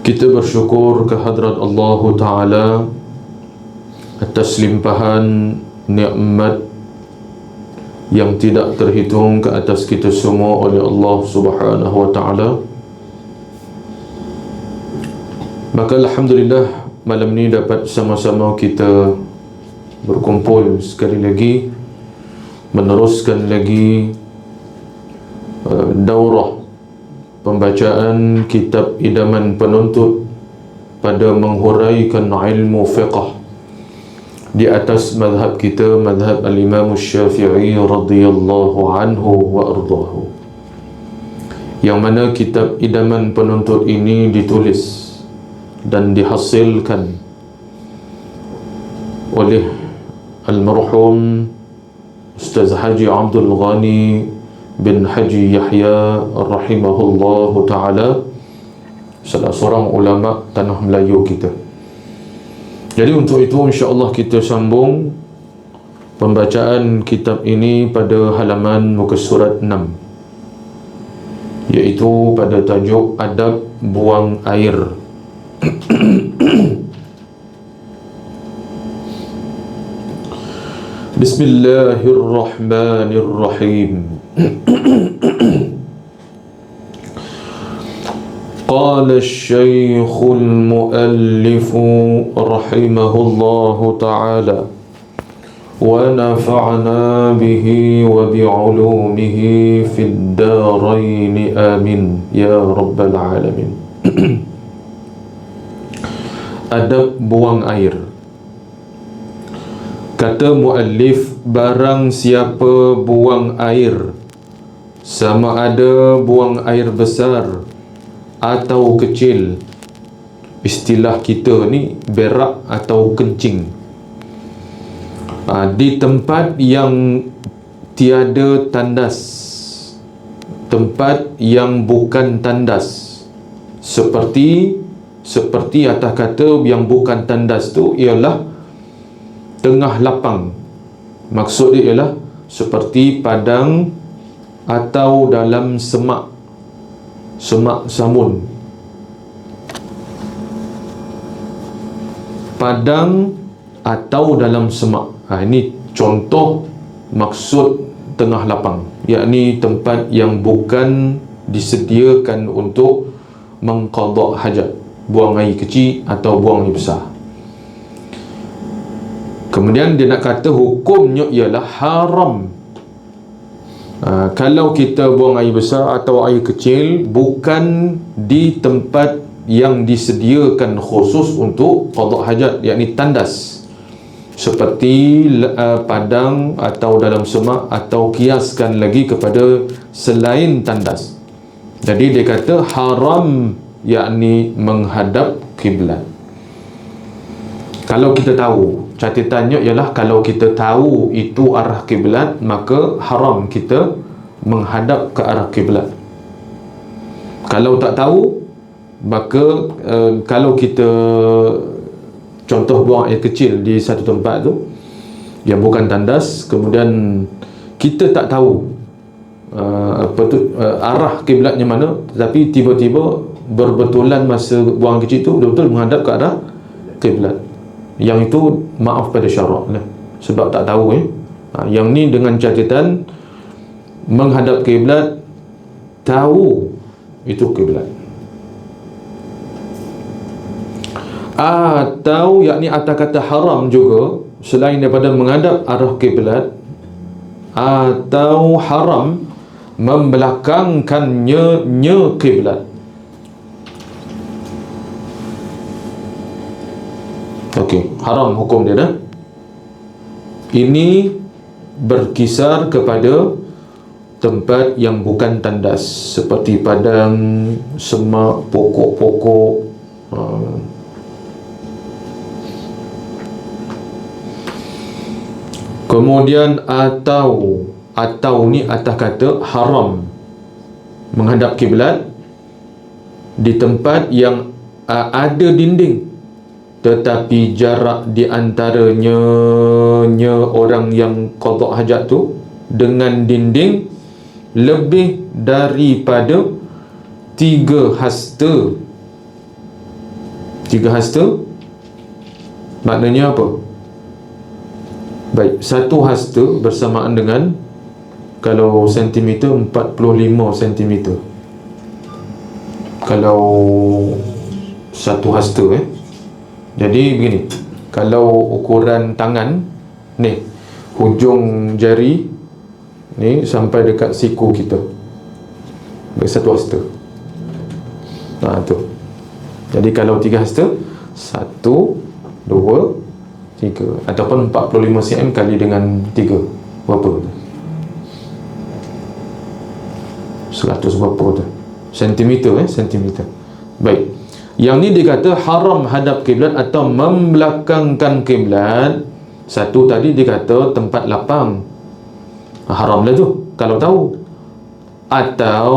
Kita bersyukur kehadrat Allah Ta'ala atas limpahan nikmat yang tidak terhitung ke atas kita semua oleh Allah Subhanahu Wa Ta'ala. Maka Alhamdulillah malam ni dapat sama-sama kita berkumpul sekali lagi, meneruskan lagi daurah pembacaan kitab idaman penuntut pada menghuraikan ilmu fiqh di atas mazhab kita, mazhab al-Imam Syafi'i radhiyallahu anhu wa ardahu, yang mana kitab idaman penuntut ini ditulis dan dihasilkan oleh almarhum Ustaz Haji Abdul Ghani bin Haji Yahya rahimahullahu ta'ala, salah seorang ulama tanah Melayu kita. Jadi untuk itu insya-Allah kita sambung pembacaan kitab ini pada halaman muka surat 6, iaitu pada tajuk adab buang air. Bismillahirrahmanirrahim. Qala asy-syaikhul muallif rahimahullahu ta'ala wa nafa'na bihi wa bi'ulumihi fid darain amin ya rabbal alamin. Adab buang air. Kata muallif, barang siapa buang air, sama ada buang air besar atau kecil, istilah kita ni berak atau kencing, di tempat yang tiada tandas, tempat yang bukan tandas, seperti atas kata yang bukan tandas tu ialah tengah lapang. Maksud dia ialah seperti padang atau dalam semak samun. Padang atau dalam semak, ini contoh maksud tengah lapang, yakni tempat yang bukan disediakan untuk mengqada hajat, buang air kecil atau buang air besar. Kemudian dia nak kata hukumnya ialah haram. Kalau kita buang air besar atau air kecil bukan di tempat yang disediakan khusus untuk qada hajat, yakni tandas, seperti padang atau dalam semak, atau kiaskan lagi kepada selain tandas. Jadi dia kata haram, yakni menghadap kiblat. Kalau kita tahu, catatannya ialah kalau kita tahu itu arah kiblat, maka haram kita menghadap ke arah kiblat. Kalau tak tahu, maka kalau kita contoh buang air kecil di satu tempat tu yang bukan tandas, kemudian kita tak tahu arah kiblatnya mana, tapi tiba-tiba berbetulan masa buang kecil tu betul-betul menghadap ke arah kiblat, yang itu maaf pada syarak lah, sebab tak tahu yang ni dengan catatan menghadap kiblat, tahu itu kiblat. Atau yakni atas kata haram juga selain daripada menghadap arah kiblat, atau haram membelakangkannya kiblat. Okey, haram hukum dia dah. Ini berkisar kepada tempat yang bukan tandas, seperti padang, semak, pokok-pokok. Kemudian atau ni atas kata haram menghadap kiblat di tempat yang ada dinding, tetapi jarak di antaranya orang yang qada hajat tu dengan dinding lebih daripada 3 hasta 3 hasta maknanya apa? Baik, 1 hasta bersamaan dengan, kalau sentimeter, 45 sentimeter. Kalau 1 hasta jadi begini, kalau ukuran tangan ni, hujung jari ni sampai dekat siku kita, baik 1 hasta. Tu. Jadi kalau 3 hasta, 1, 2, 3, ataupun 45 cm kali dengan 3, berapa tu? 100 berapa tu? Sentimeter sentimeter. Baik, yang ni dikata haram hadap kiblat atau membelakangkan kiblat. Satu tadi dikata tempat lapang, haram lah tu kalau tahu. Atau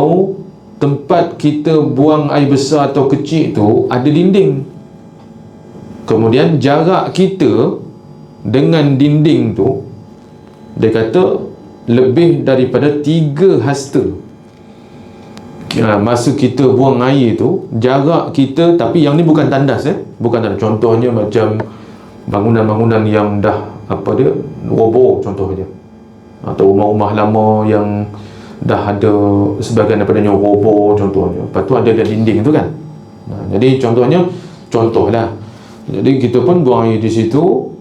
tempat kita buang air besar atau kecil tu ada dinding, kemudian jarak kita dengan dinding tu dia kata lebih daripada 3 hasta. Masa kita buang air tu, jarak kita, tapi yang ni bukan tandas bukan tandas. Contohnya macam bangunan-bangunan yang dah roboh contohnya, atau rumah-rumah lama yang dah ada sebahagian daripadanya roboh contohnya, lepas tu ada dinding tu kan. Jadi contohlah, jadi kita pun buang air di situ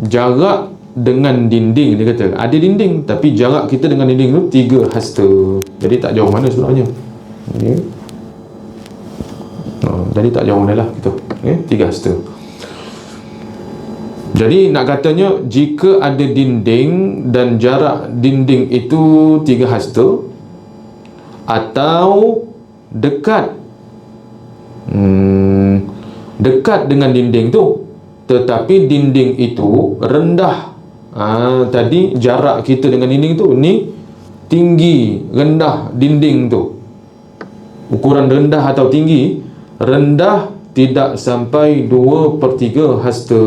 jarak dengan dinding, dia kata ada dinding tapi jarak kita dengan dinding tu 3 hasta. Jadi tak jauh mana sebenarnya. Jadi tak jauh mana lah kita, 3 hasta. Jadi nak katanya, jika ada dinding dan jarak dinding itu 3 hasta, atau dekat dengan dinding tu tetapi dinding itu rendah. Tadi jarak kita dengan dinding tu, ni tinggi rendah dinding tu, ukuran rendah atau tinggi. Rendah tidak sampai 2/3 hasta.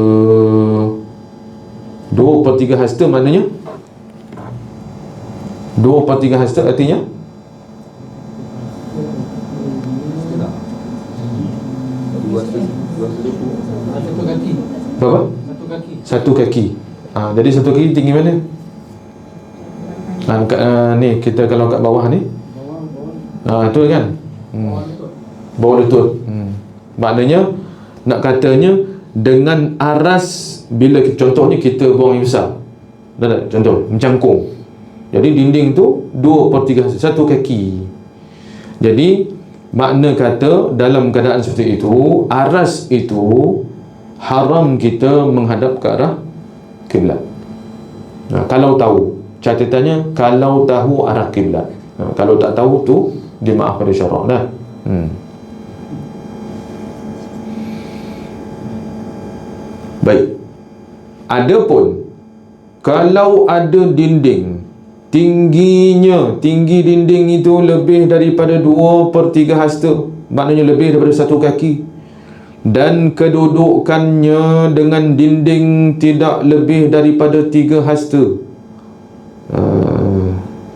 2/3 hasta maknanya 2/3 hasta artinya berapa? Satu kaki. Jadi satu kaki tinggi mana? Ni kita kalau kat bawah ni, tu kan, bawah lutut. Maknanya nak katanya dengan aras, bila contohnya kita buang air besar, contoh mencangkung, jadi dinding tu 2/3 satu kaki. Jadi makna kata dalam keadaan seperti itu, aras itu haram kita menghadap ke arah kiblat. Kalau tahu, catatannya kalau tahu arah kiblat. Kalau tak tahu tu dimaaf pada syarak dah. Baik. Adapun kalau ada dinding, tinggi dinding itu lebih daripada 2/3 hasta, maknanya lebih daripada satu kaki, dan kedudukannya dengan dinding tidak lebih daripada 3 hasta,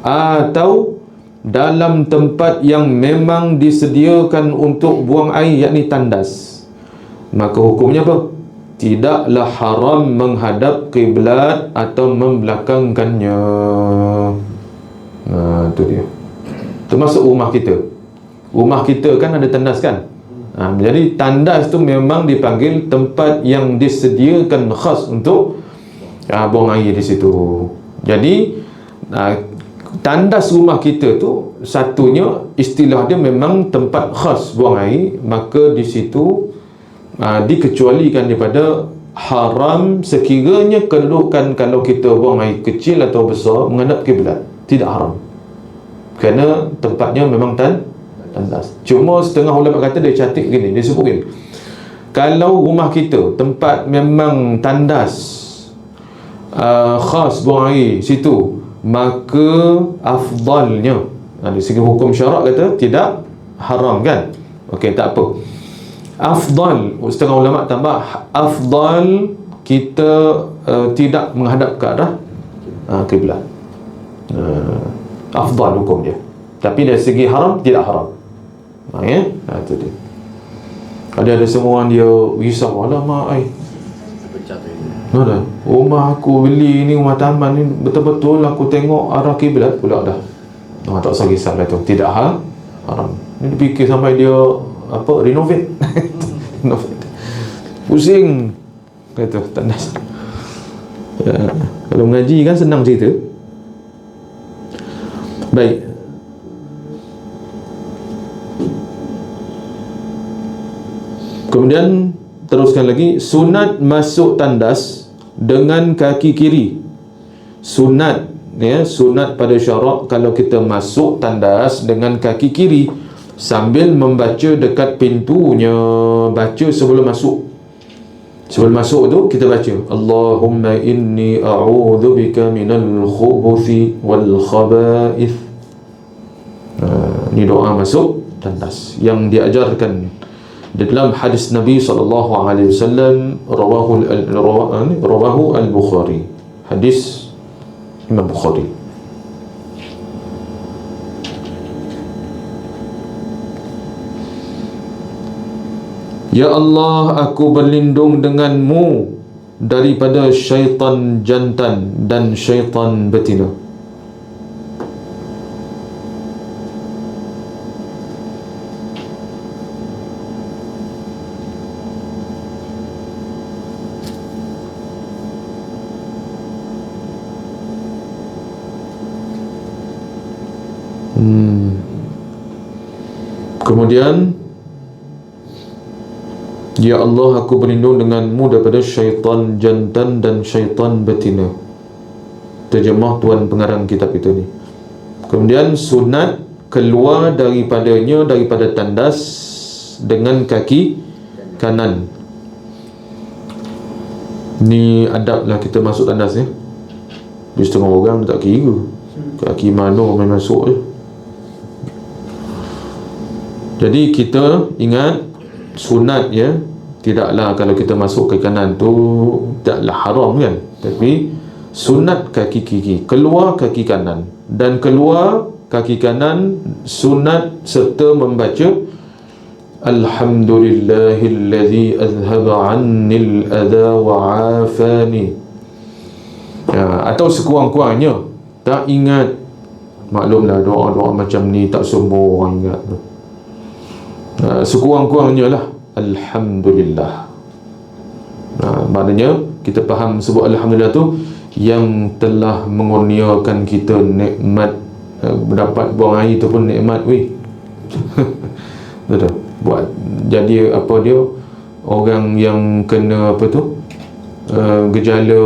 atau dalam tempat yang memang disediakan untuk buang air, yakni tandas, maka hukumnya apa? Tidaklah haram menghadap kiblat atau membelakangkannya. Itu dia. Termasuk rumah kita. Rumah kita kan ada tandas kan? Jadi tandas tu memang dipanggil tempat yang disediakan khas untuk buang air di situ. Jadi tandas rumah kita tu, satunya istilah dia memang tempat khas buang air, maka di situ dikecualikan daripada haram sekiranya kedudukan kalau kita buang air kecil atau besar menghadap kiblat, tidak haram kerana tempatnya memang tandas. Cuma setengah ulama kata dia catik gini, dia sebut gini, kalau rumah kita tempat memang tandas khas buang air situ, maka afdalnya, dari segi hukum syarak kata tidak haram kan. Okey, tak apa. Afdal, setengah ulama tambah afdal kita tidak menghadap ke arah kiblat. Afdal hukum dia. Tapi dari segi haram tidak haram. Itu dia. Ada semua orang dia risau, alamak dah, rumah aku beli ni, rumah taman ni, betul-betul aku tengok arah kiblat pula dah. Tak usah risau lah tu, tidak haram. Ni dia fikir sampai dia renovate. Renovate. Pusing kata tandas. Kalau mengaji kan senang cerita. Baik. Kemudian teruskan lagi, sunat masuk tandas dengan kaki kiri. Sunat, sunat pada syarak kalau kita masuk tandas dengan kaki kiri sambil membaca dekat pintunya, baca sebelum masuk. Sebelum masuk tu kita baca Allahumma inni a'udzubika minal khubuthi wal khaba'ith. Ni doa masuk tandas yang diajarkan di dalam hadis Nabi SAW, rawahu al-Bukhari, hadis Imam Bukhari. Ya Allah, aku berlindung denganmu daripada syaitan jantan dan syaitan betina. Kemudian, ya Allah, aku berlindung denganmu daripada syaitan jantan dan syaitan betina. Terjemah Tuan Pengarang kitab kita ni. Kemudian sunat keluar daripada tandas dengan kaki kanan. Ni adablah kita masuk tandas ni. Di setengah orang tak kira kaki mana main masuk je. Jadi kita ingat sunat tidaklah kalau kita masuk ke kanan tu taklah haram kan, tapi sunat kaki kiri, keluar kaki kanan, dan keluar kaki kanan sunat serta membaca Alhamdulillahillazi azhaba 'annil adha wa 'afani. Atau sekurang-kurangnya tak ingat, maklumlah doa-doa macam ni tak semua orang ingat tu. Sekurang-kurangnya lah Alhamdulillah. Maknanya kita faham sebut Alhamdulillah tu yang telah mengurniakan kita nikmat, mendapat buang air tu pun nikmat weh. Betul. Buat jadi dia orang yang kena gejala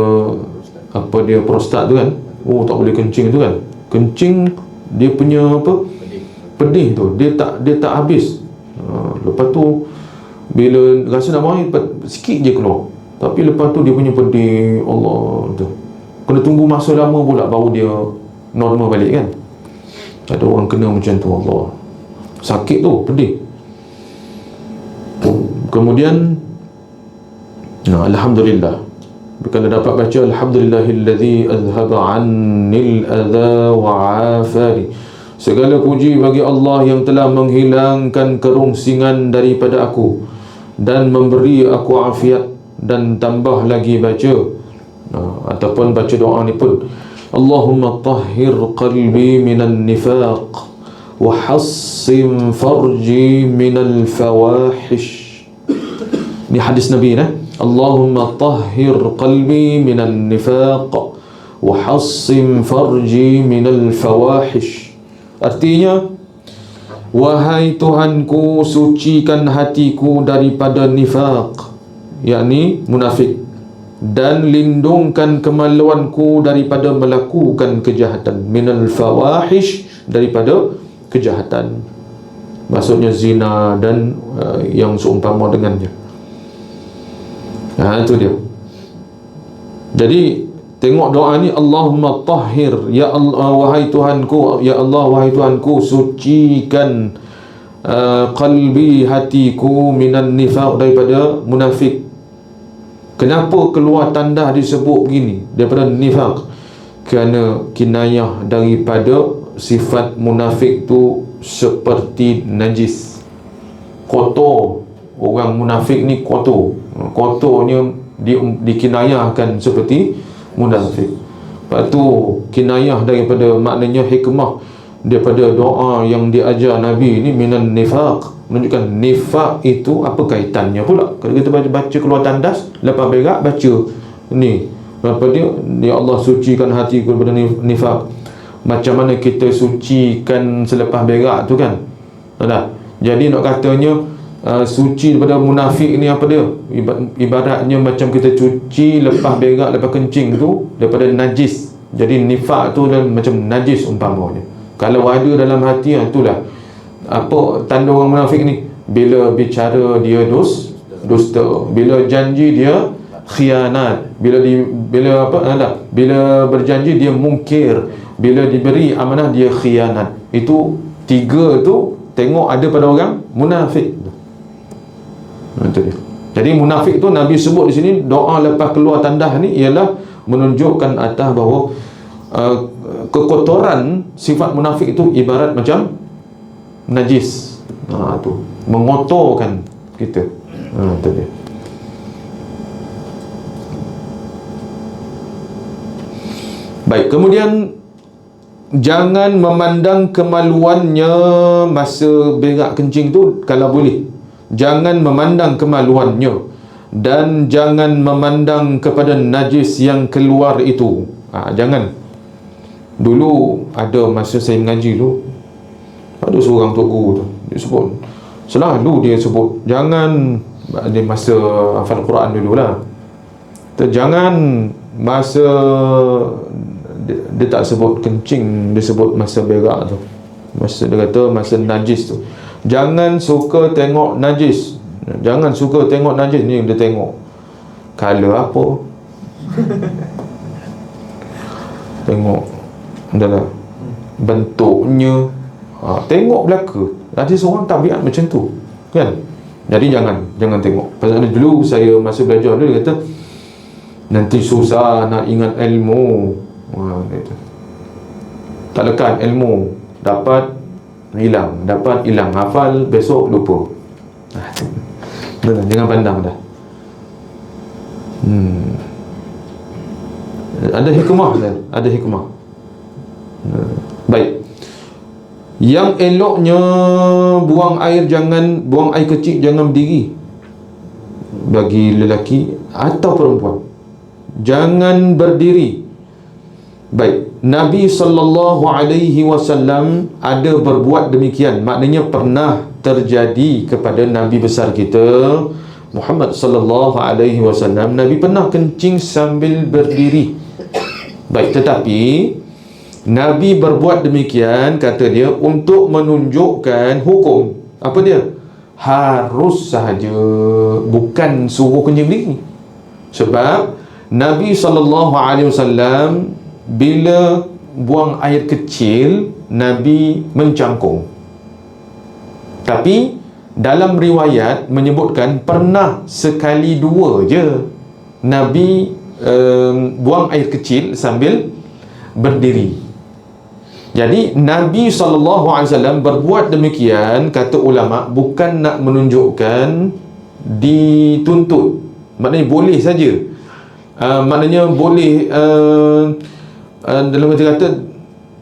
prostat tu kan, tak boleh kencing tu kan. Kencing dia punya pedih tu dia tak habis. Lepas tu bila rasa nak buang air sikit je keluar, tapi lepas tu dia punya pedih, Allah tu kena tunggu masa lama pula baru dia normal balik kan. Ada orang kena macam tu, Allah, sakit tu, pedih. Kemudian Alhamdulillah, kalau dapat baca Alhamdulillahillazi azhaba 'annil adha wa 'afani. Segala puji bagi Allah yang telah menghilangkan kerongsingan daripada aku dan memberi aku afiat. Dan tambah lagi baca ataupun baca doa ni pun, Allahumma tahhir qalbi minan nifaq wa hassim farji minal fawahish. Ni hadis Nabi Allahumma tahhir qalbi minan nifaq wa hassim farji minal fawahish. Artinya, wahai Tuhanku, sucikan hatiku daripada nifaq, yakni munafik, dan lindungkan kemaluanku daripada melakukan kejahatan, minal fawahish, daripada kejahatan, maksudnya zina dan yang seumpama dengannya. Itu dia. Jadi tengok doa ni, Allahumma tahhir, ya Allah, wahai Tuhanku, ya Allah, wahai Tuhanku, sucikan qalbi, hatiku, minan nifaq, daripada munafik. Kenapa keluar tanda disebut begini daripada nifaq? Kerana kinayah daripada sifat munafik tu seperti najis, kotor, orang munafik ni kotor. Kotornya dikinayahkan seperti munafik. Lepas tu kinayah daripada maknanya hikmah daripada doa yang diajar Nabi ni minan nifaq, menunjukkan nifaq itu apa kaitannya pula. Kalau kita baca keluar tandas lepas berak baca ni apa dia, ya Allah sucikan hatiku daripada nifaq. Macam mana kita sucikan selepas berak tu kan, tak? Jadi nak katanya suci daripada munafik ni apa dia, ibaratnya macam kita cuci lepas berak, lepas kencing tu daripada najis. Jadi nifaq tu dan macam najis umpamanya. Kalau ada dalam hati, itulah apa tanda orang munafik ni. Bila bicara dia dusta, bila janji dia khianat, bila berjanji dia mungkir, bila diberi amanah dia khianat. Itu tiga tu tengok ada pada orang munafik. Itu dia. Jadi munafik tu Nabi sebut di sini, doa lepas keluar tandas ni ialah menunjukkan atas bahawa kekotoran sifat munafik itu ibarat macam najis. Tu mengotorkan kita. Itu dia. Baik, kemudian jangan memandang kemaluannya masa berak kencing tu kalau boleh. Jangan memandang kemaluannya dan jangan memandang kepada najis yang keluar itu. Jangan. Dulu ada masa saya mengaji dulu, ada seorang tok guru tu, dia sebut, selalu dia sebut jangan, dia masa hafal Quran dululah, jangan masa dia tak sebut kencing, dia sebut masa berak tu, masa dia kata masa najis tu. Jangan suka tengok najis. Jangan suka tengok najis. Ni dia tengok color apa, tengok adalah bentuknya, tengok belaka. Ada seorang tabiat macam tu kan. Jadi jangan tengok. Pasal dulu saya masa belajar dulu, dia kata nanti susah nak ingat ilmu. Tak lekat ilmu, dapat hilang, hafal besok lupa. Jangan pandang dah. Ada hikmah dah, ada hikmah. Baik. Yang eloknya buang air kecil jangan berdiri. Bagi lelaki atau perempuan, jangan berdiri. Baik, Nabi SAW ada berbuat demikian. Maknanya pernah terjadi kepada Nabi besar kita Muhammad SAW. Nabi pernah kencing sambil berdiri. Baik, tetapi Nabi berbuat demikian, kata dia, untuk menunjukkan hukum. Apa dia? Harus sahaja, bukan suruh kencing berdiri. Sebab Nabi SAW bila buang air kecil, Nabi mencangkung. Tapi dalam riwayat menyebutkan pernah sekali dua je Nabi buang air kecil sambil berdiri. Jadi Nabi SAW berbuat demikian, kata ulama, bukan nak menunjukkan dituntut. Maknanya boleh saja. Maknanya boleh dalam kata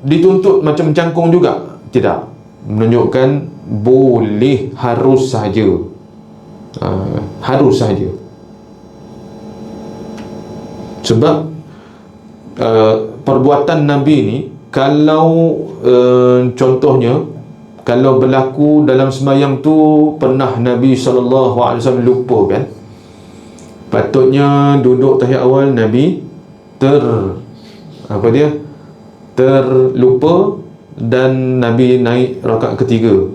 dituntut macam cangkung juga. Tidak. Menunjukkan boleh, harus sahaja. Harus sahaja. Sebab perbuatan Nabi ni, kalau contohnya, kalau berlaku dalam sembahyang tu, pernah Nabi SAW lupa kan, patutnya duduk tahiyat awal, Nabi terlupa dan Nabi naik rakaat ketiga.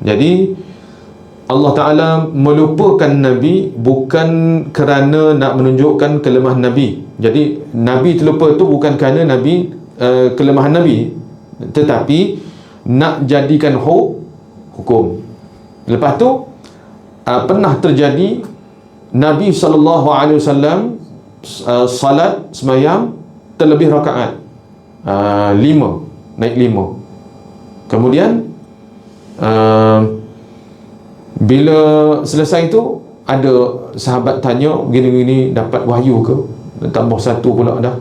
Jadi Allah Ta'ala melupakan Nabi bukan kerana nak menunjukkan kelemahan Nabi. Jadi Nabi terlupa tu bukan kerana Nabi kelemahan Nabi, tetapi nak jadikan hukum. Lepas tu pernah terjadi Nabi SAW salat sembahyang terlebih rakaat 5, naik 5. Kemudian Bila selesai tu, ada sahabat tanya, gini-gini dapat wahyu ke? Tambah satu pula dah.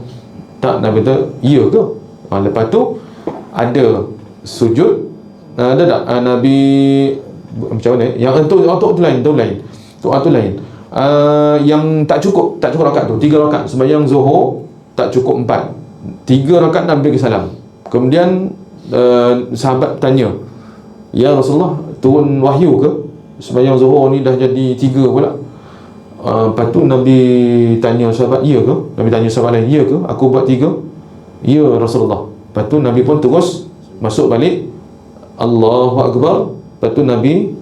Tak, Nabi kata, ya ke? Lepas tu ada sujud. Ada tak? Nabi macam mana? Yang tu lain. Soal tu lain. Yang tak cukup rakaat tu, 3 rakaat sembahyang zuhur, tak cukup 4. 3 rakaat Nabi bagi salam. Kemudian sahabat tanya, ya Rasulullah, turun wahyu ke? Sembahyang zuhur ni dah jadi 3 pula. Lepas tu Nabi tanya sahabat, ya ke? Nabi tanya sahabat lain, ya ke? Aku buat 3? Ya Rasulullah. Lepas tu Nabi pun terus masuk balik, Allahu Akbar. Lepas tu Nabi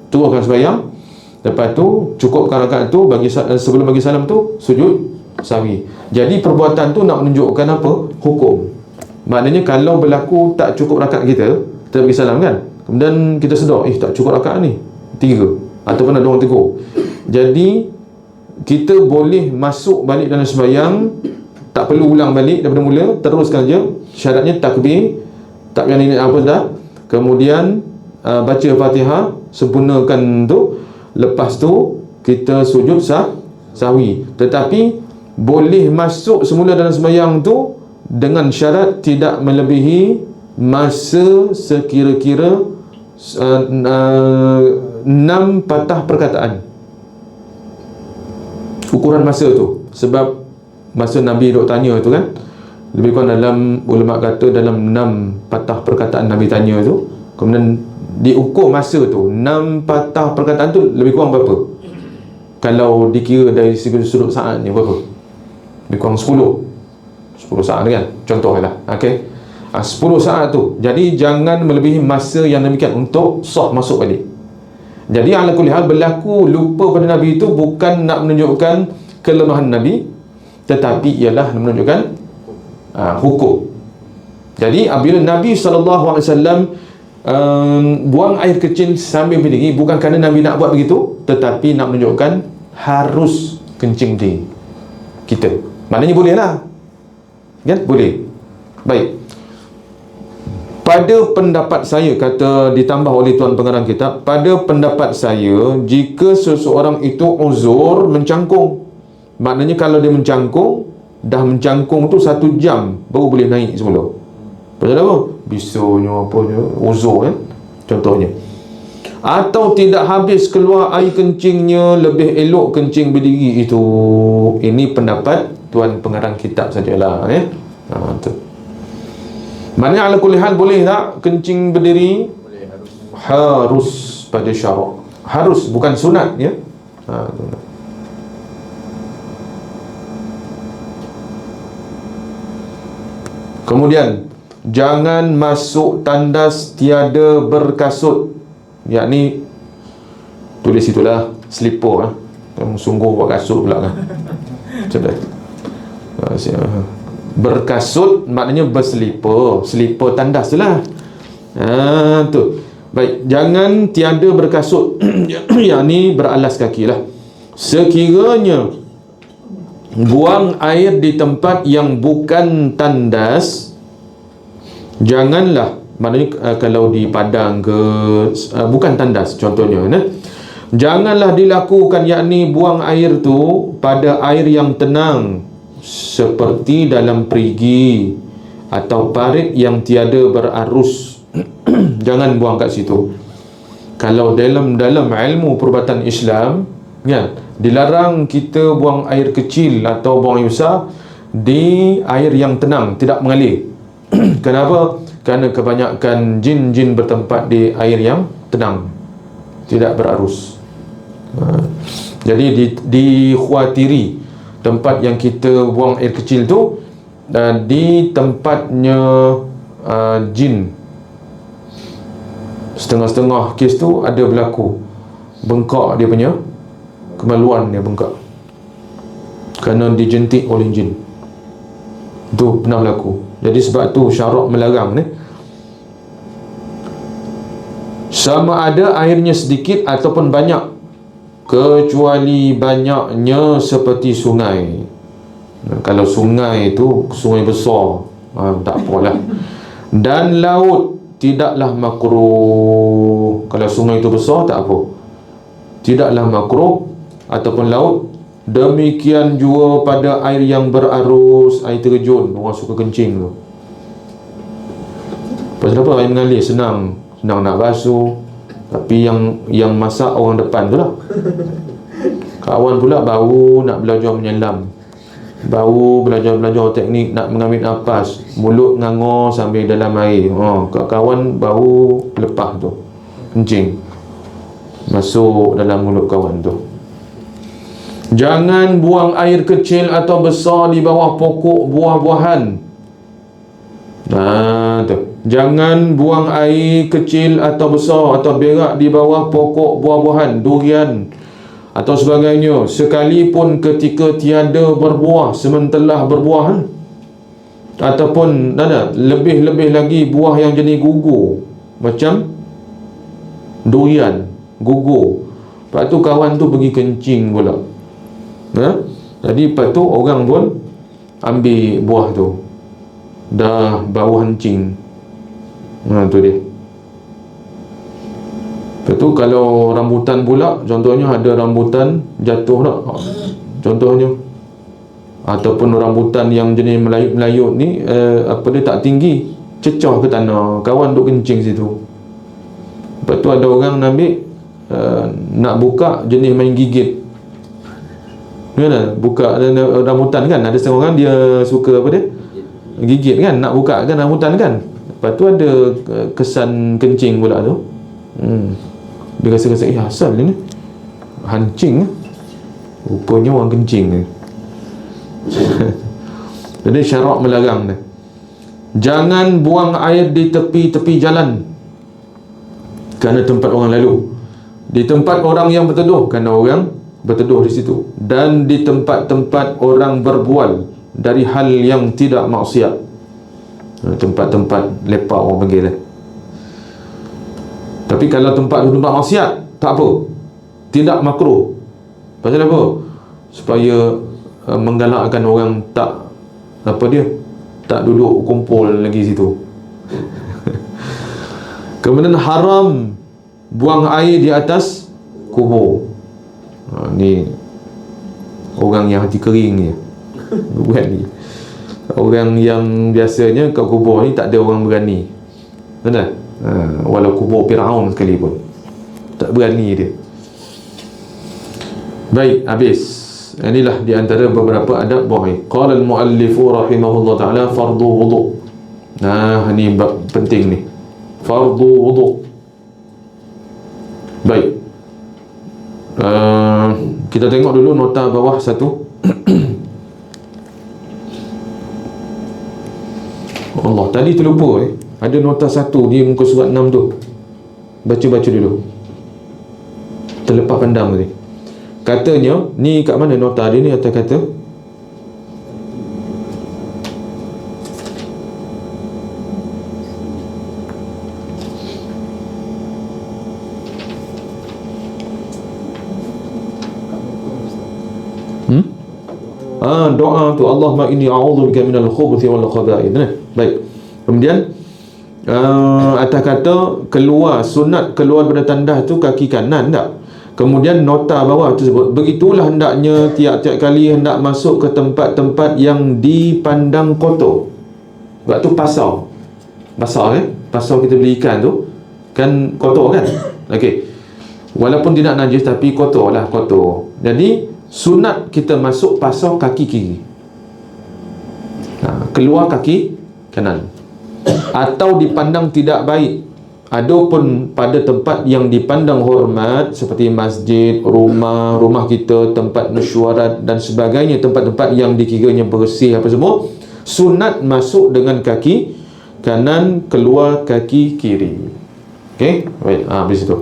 turunkan sembahyang. Lepas tu cukupkan rakaat tu, sebelum bagi salam tu sujud sahwi. Jadi perbuatan tu nak menunjukkan apa? Hukum. Maknanya kalau berlaku tak cukup rakaat kita bagi salam kan, kemudian kita sedar, tak cukup rakaat ni 3, ataupun ada orang tegur, jadi kita boleh masuk balik dalam sembahyang, tak perlu ulang balik daripada mula, teruskan je. Syaratnya takbir ini apa dah, kemudian baca Fatihah, sempurnakan tu, lepas tu kita sujud sahwi. Tetapi boleh masuk semula dalam sembahyang tu dengan syarat tidak melebihi masa sekira-kira 6 patah perkataan. Ukuran masa tu, sebab masa Nabi duk tanya tu kan, lebih kurang dalam, ulama kata dalam 6 patah perkataan Nabi tanya tu. Kemudian diukur masa tu, 6 patah perkataan tu lebih kurang berapa? Kalau dikira dari sudut saat ni berapa? Lebih kurang 10 saat kan, contohlah. Okey, 10 saat tu. Jadi jangan melebihi masa yang demikian untuk sah masuk balik. Jadi ala kulli hal, berlaku lupa pada Nabi itu bukan nak menunjukkan kelemahan Nabi, tetapi ialah menunjukkan hukum. Jadi apabila Nabi SAW buang air kecil sambil berdiri, bukan kerana Nabi nak buat begitu, tetapi nak menunjukkan harus kencing berdiri kita. Maknanya boleh lah kan? Boleh. Baik, pada pendapat saya, kata ditambah oleh tuan pengarang kitab, pada pendapat saya, jika seseorang itu uzur mencangkung, maknanya kalau dia mencangkung, dah mencangkung tu 1 jam baru boleh naik semula. Pasal apa? Bisunya apanya, uzur kan, contohnya. Atau tidak habis keluar air kencingnya, lebih elok kencing berdiri itu. Ini pendapat tuan pengarang kitab sajalah ya. Tu. Maknanya ala kulli hal boleh tak kencing berdiri? Boleh, harus pada syarak. Harus, bukan sunat ya. Kemudian jangan masuk tandas tiada berkasut, yakni tulis itulah slipper sungguh buat kasut pula kan. Macam tu. Berkasut maknanya berselipar, selipar tandas tu lah. Tu. Baik, jangan tiada berkasut yakni beralas kaki lah. Sekiranya buang air di tempat yang bukan tandas, janganlah, maknanya kalau di padang ke bukan tandas contohnya, janganlah dilakukan, yakni buang air tu pada air yang tenang, seperti dalam perigi atau parit yang tiada berarus. Jangan buang kat situ. Kalau dalam ilmu perubatan Islam kan, dilarang kita buang air kecil atau buang air besar di air yang tenang, tidak mengalir. Kenapa? Kerana kebanyakan jin-jin bertempat di air yang tenang, tidak berarus. Jadi dikhawatiri tempat yang kita buang air kecil tu di tempatnya jin. Setengah-setengah kes tu ada berlaku bengkak, dia punya kemaluan dia bengkak kerana dijentik oleh jin. Itu pernah berlaku. Jadi sebab tu syarak melarang ni. Sama ada airnya sedikit ataupun banyak, kecuali banyaknya seperti sungai. Kalau sungai itu sungai besar, tak apalah. Dan laut tidaklah makruh. Kalau sungai itu besar tak apa, tidaklah makruh ataupun laut. Demikian juga pada air yang berarus, air terjun, orang suka kencing tu. Pasal apa? Air mengalir senang nak basuh, tapi yang masak orang depan tu lah. Kawan pula baru nak belajar menyelam, baru belajar teknik nak mengambil nafas, mulut ngangor sambil dalam air. Kawan baru lepas tu kencing masuk dalam mulut kawan tu. Jangan buang air kecil atau besar di bawah pokok buah-buahan. Tu. Jangan buang air kecil atau besar atau berak di bawah pokok buah-buahan, durian atau sebagainya, sekalipun ketika tiada berbuah sementara berbuah. Ataupun lebih-lebih lagi buah yang jenis gugur, macam durian, gugur. Lepas tu kawan tu pergi kencing pula. Jadi lepas tu orang pun ambil buah tu, dah bau hancing. Tu dia. Lepas tu kalau rambutan pula, contohnya ada rambutan jatuh tak, contohnya, ataupun rambutan yang jenis melayut-melayut ni, dia tak tinggi, cecah ke tanah, kawan duk kencing situ. Lepas tu ada orang ambil, nak buka jenis main gigit. Buka rambutan kan, ada setengah orang dia suka apa dia, gigit kan, nak buka kan rambutan kan. Lepas tu ada kesan kencing pula tu. Dia rasa asal ni hancing, rupanya orang kencing ni. Jadi syarak melarang dia. Jangan buang air di tepi-tepi jalan kerana tempat orang lalu, di tempat orang yang berteduh kerana orang berteduh di situ, dan di tempat-tempat orang berbual dari hal yang tidak maksiat. Tempat-tempat lepak orang panggil dia. Tapi kalau tempat maksiat tak apa, tidak makruh. Pasal apa? Supaya menggalakkan orang tak tak duduk kumpul lagi situ. Kemudian haram buang air di atas kubur. Ni orang yang hati kering ni buat ni. Orang yang biasanya kat kubur ni tak ada orang berani. Benar? Walau kubur Firaun sekalipun tak berani dia. Baik, habis. Inilah di antara beberapa adab buang air. Qala al-muallifu rahimahullah ta'ala fardu wudu'. Ni bab penting ni. Fardu wudu'. Baik. Kita tengok dulu nota bawah satu. Allah, tadi terlupa ada nota satu di muka surat 6 tu. Baca-baca dulu, terlepas pandang tadi. Katanya, ni kat mana nota dia ni? Atas kata doa tu, Allahumma inni a'udzubika minal khubuthi wal khaba'ith. Baik. Kemudian atas kata keluar, sunat keluar pada tandas tu kaki kanan tak? Kemudian nota bawah tersebut, begitulah hendaknya tiap-tiap kali hendak masuk ke tempat-tempat yang dipandang kotor. Sebab tu pasar pasar kita beli ikan tu kan kotor kan. Okey, walaupun tidak najis tapi kotor. Jadi sunat kita masuk pasar kaki kiri, keluar kaki kanan, atau dipandang tidak baik. Adapun pada tempat yang dipandang hormat seperti masjid, rumah kita, tempat mesyuarat dan sebagainya, tempat-tempat yang dikiranya bersih apa semua, sunat masuk dengan kaki kanan, keluar kaki kiri. Okey, baik, habis itu.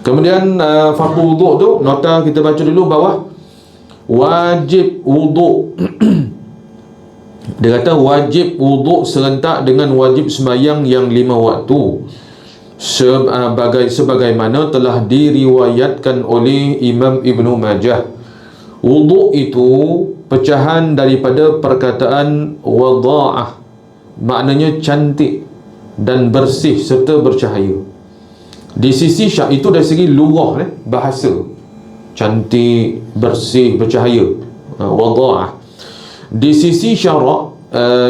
Kemudian fardu wuduk tu, nota kita baca dulu bawah. Wajib wuduk. Dia kata wajib wuduk serentak dengan wajib sembahyang yang 5 waktu, sebagaimana telah diriwayatkan oleh Imam Ibnu Majah. Wuduk itu pecahan daripada perkataan wada'ah, maknanya cantik. dan bersih serta bercahaya. Di sisi syak itu dari segi lughah, bahasa, cantik, bersih, bercahaya, wada'ah. Di sisi syarak,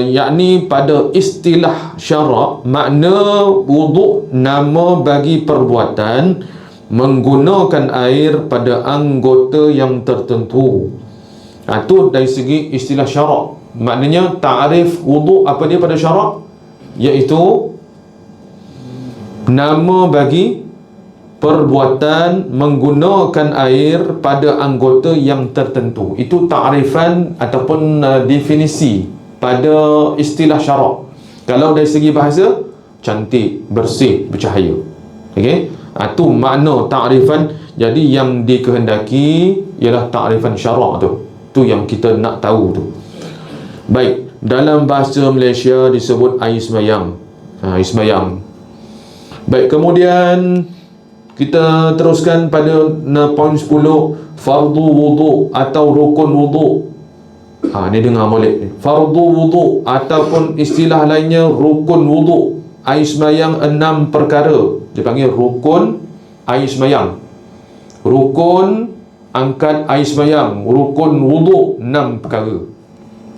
yakni pada istilah syarak, makna wuduk nama bagi perbuatan menggunakan air pada anggota yang tertentu. Itu dari segi istilah syarak. Maknanya ta'rif wuduk apa dia pada syarak, iaitu nama bagi perbuatan menggunakan air pada anggota yang tertentu. Itu ta'rifan ataupun definisi pada istilah syarak. Kalau dari segi bahasa, cantik, bersih, bercahaya. Okey, itu makna ta'rifan. Jadi yang dikehendaki ialah ta'rifan syarak tu. Tu yang kita nak tahu tu. Baik, dalam bahasa Malaysia disebut air semayang. Air semayang. Baik, kemudian kita teruskan pada poin 10, fardu wuduk atau rukun wuduk. Ni dengar molek ni. Fardu wuduk ataupun istilah lainnya rukun wuduk. Air semayang 6 perkara. Dia panggil rukun air semayang. Rukun angkat air semayang, rukun wuduk 6 perkara.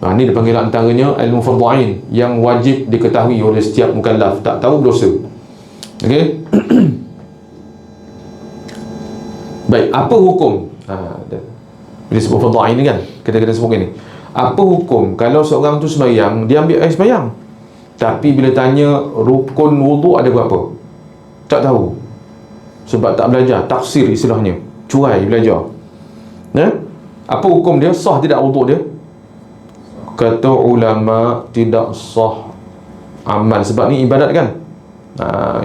Ni dia panggil antaranya ilmu fardhu ain yang wajib diketahui oleh setiap mukallaf. Tak tahu dosa. Okey. Baik, apa hukum? Bila sebut fardhu ain ni kan, kita sebut ni. Apa hukum kalau seorang tu sembahyang, dia ambil air sembahyang, tapi bila tanya rukun wuduk ada berapa, tak tahu. Sebab tak belajar, taksir istilahnya, cuai belajar. Apa hukum dia? Sah tidak wuduk dia? Kata ulama, tidak sah amal. Sebab ni ibadat kan.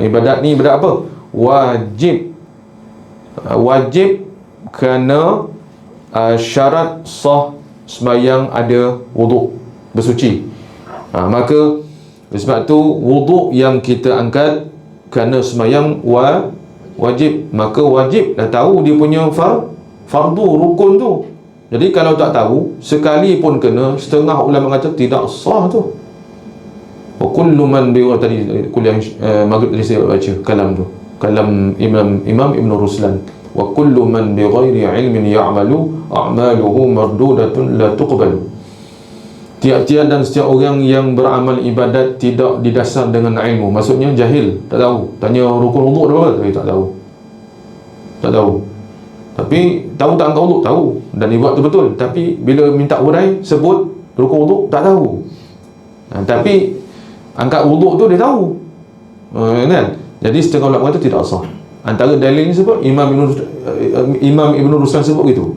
Ibadat ni ibadat apa? Wajib. Wajib kerana syarat sah sembahyang ada wuduk, bersuci. Maka sebab tu wuduk yang kita angkat kerana sembahyang wajib. Maka wajib dah tahu dia punya fardu, rukun tu. Jadi kalau tak tahu, sekali pun kena, setengah ulama kata tidak sah tu. Wa kullu man bi tadi kuliah maghrib tadi saya baca kalam tu. Kalam Imam Ibn Ruslan. Wa kullu man bi ghairi ilmin ya'malu a'maluhu mardudatun la tuqbalu. Tiap-tiap dan setiap orang yang beramal ibadat tidak didasar dengan ilmu, maksudnya jahil, tak tahu. Tanya rukun wuduk apa? Tak tahu. Tak tahu. Tapi tahu tak angkat wuduk? Tahu. Dan dia buat tu betul. Tapi bila minta hurai, sebut rukun wuduk, tak tahu. Tapi angkat wuduk tu dia tahu. Kan? Jadi setengah ulama kata tidak sah. Antara dalil ni sebut Imam Ibn Ruslan sebut gitu.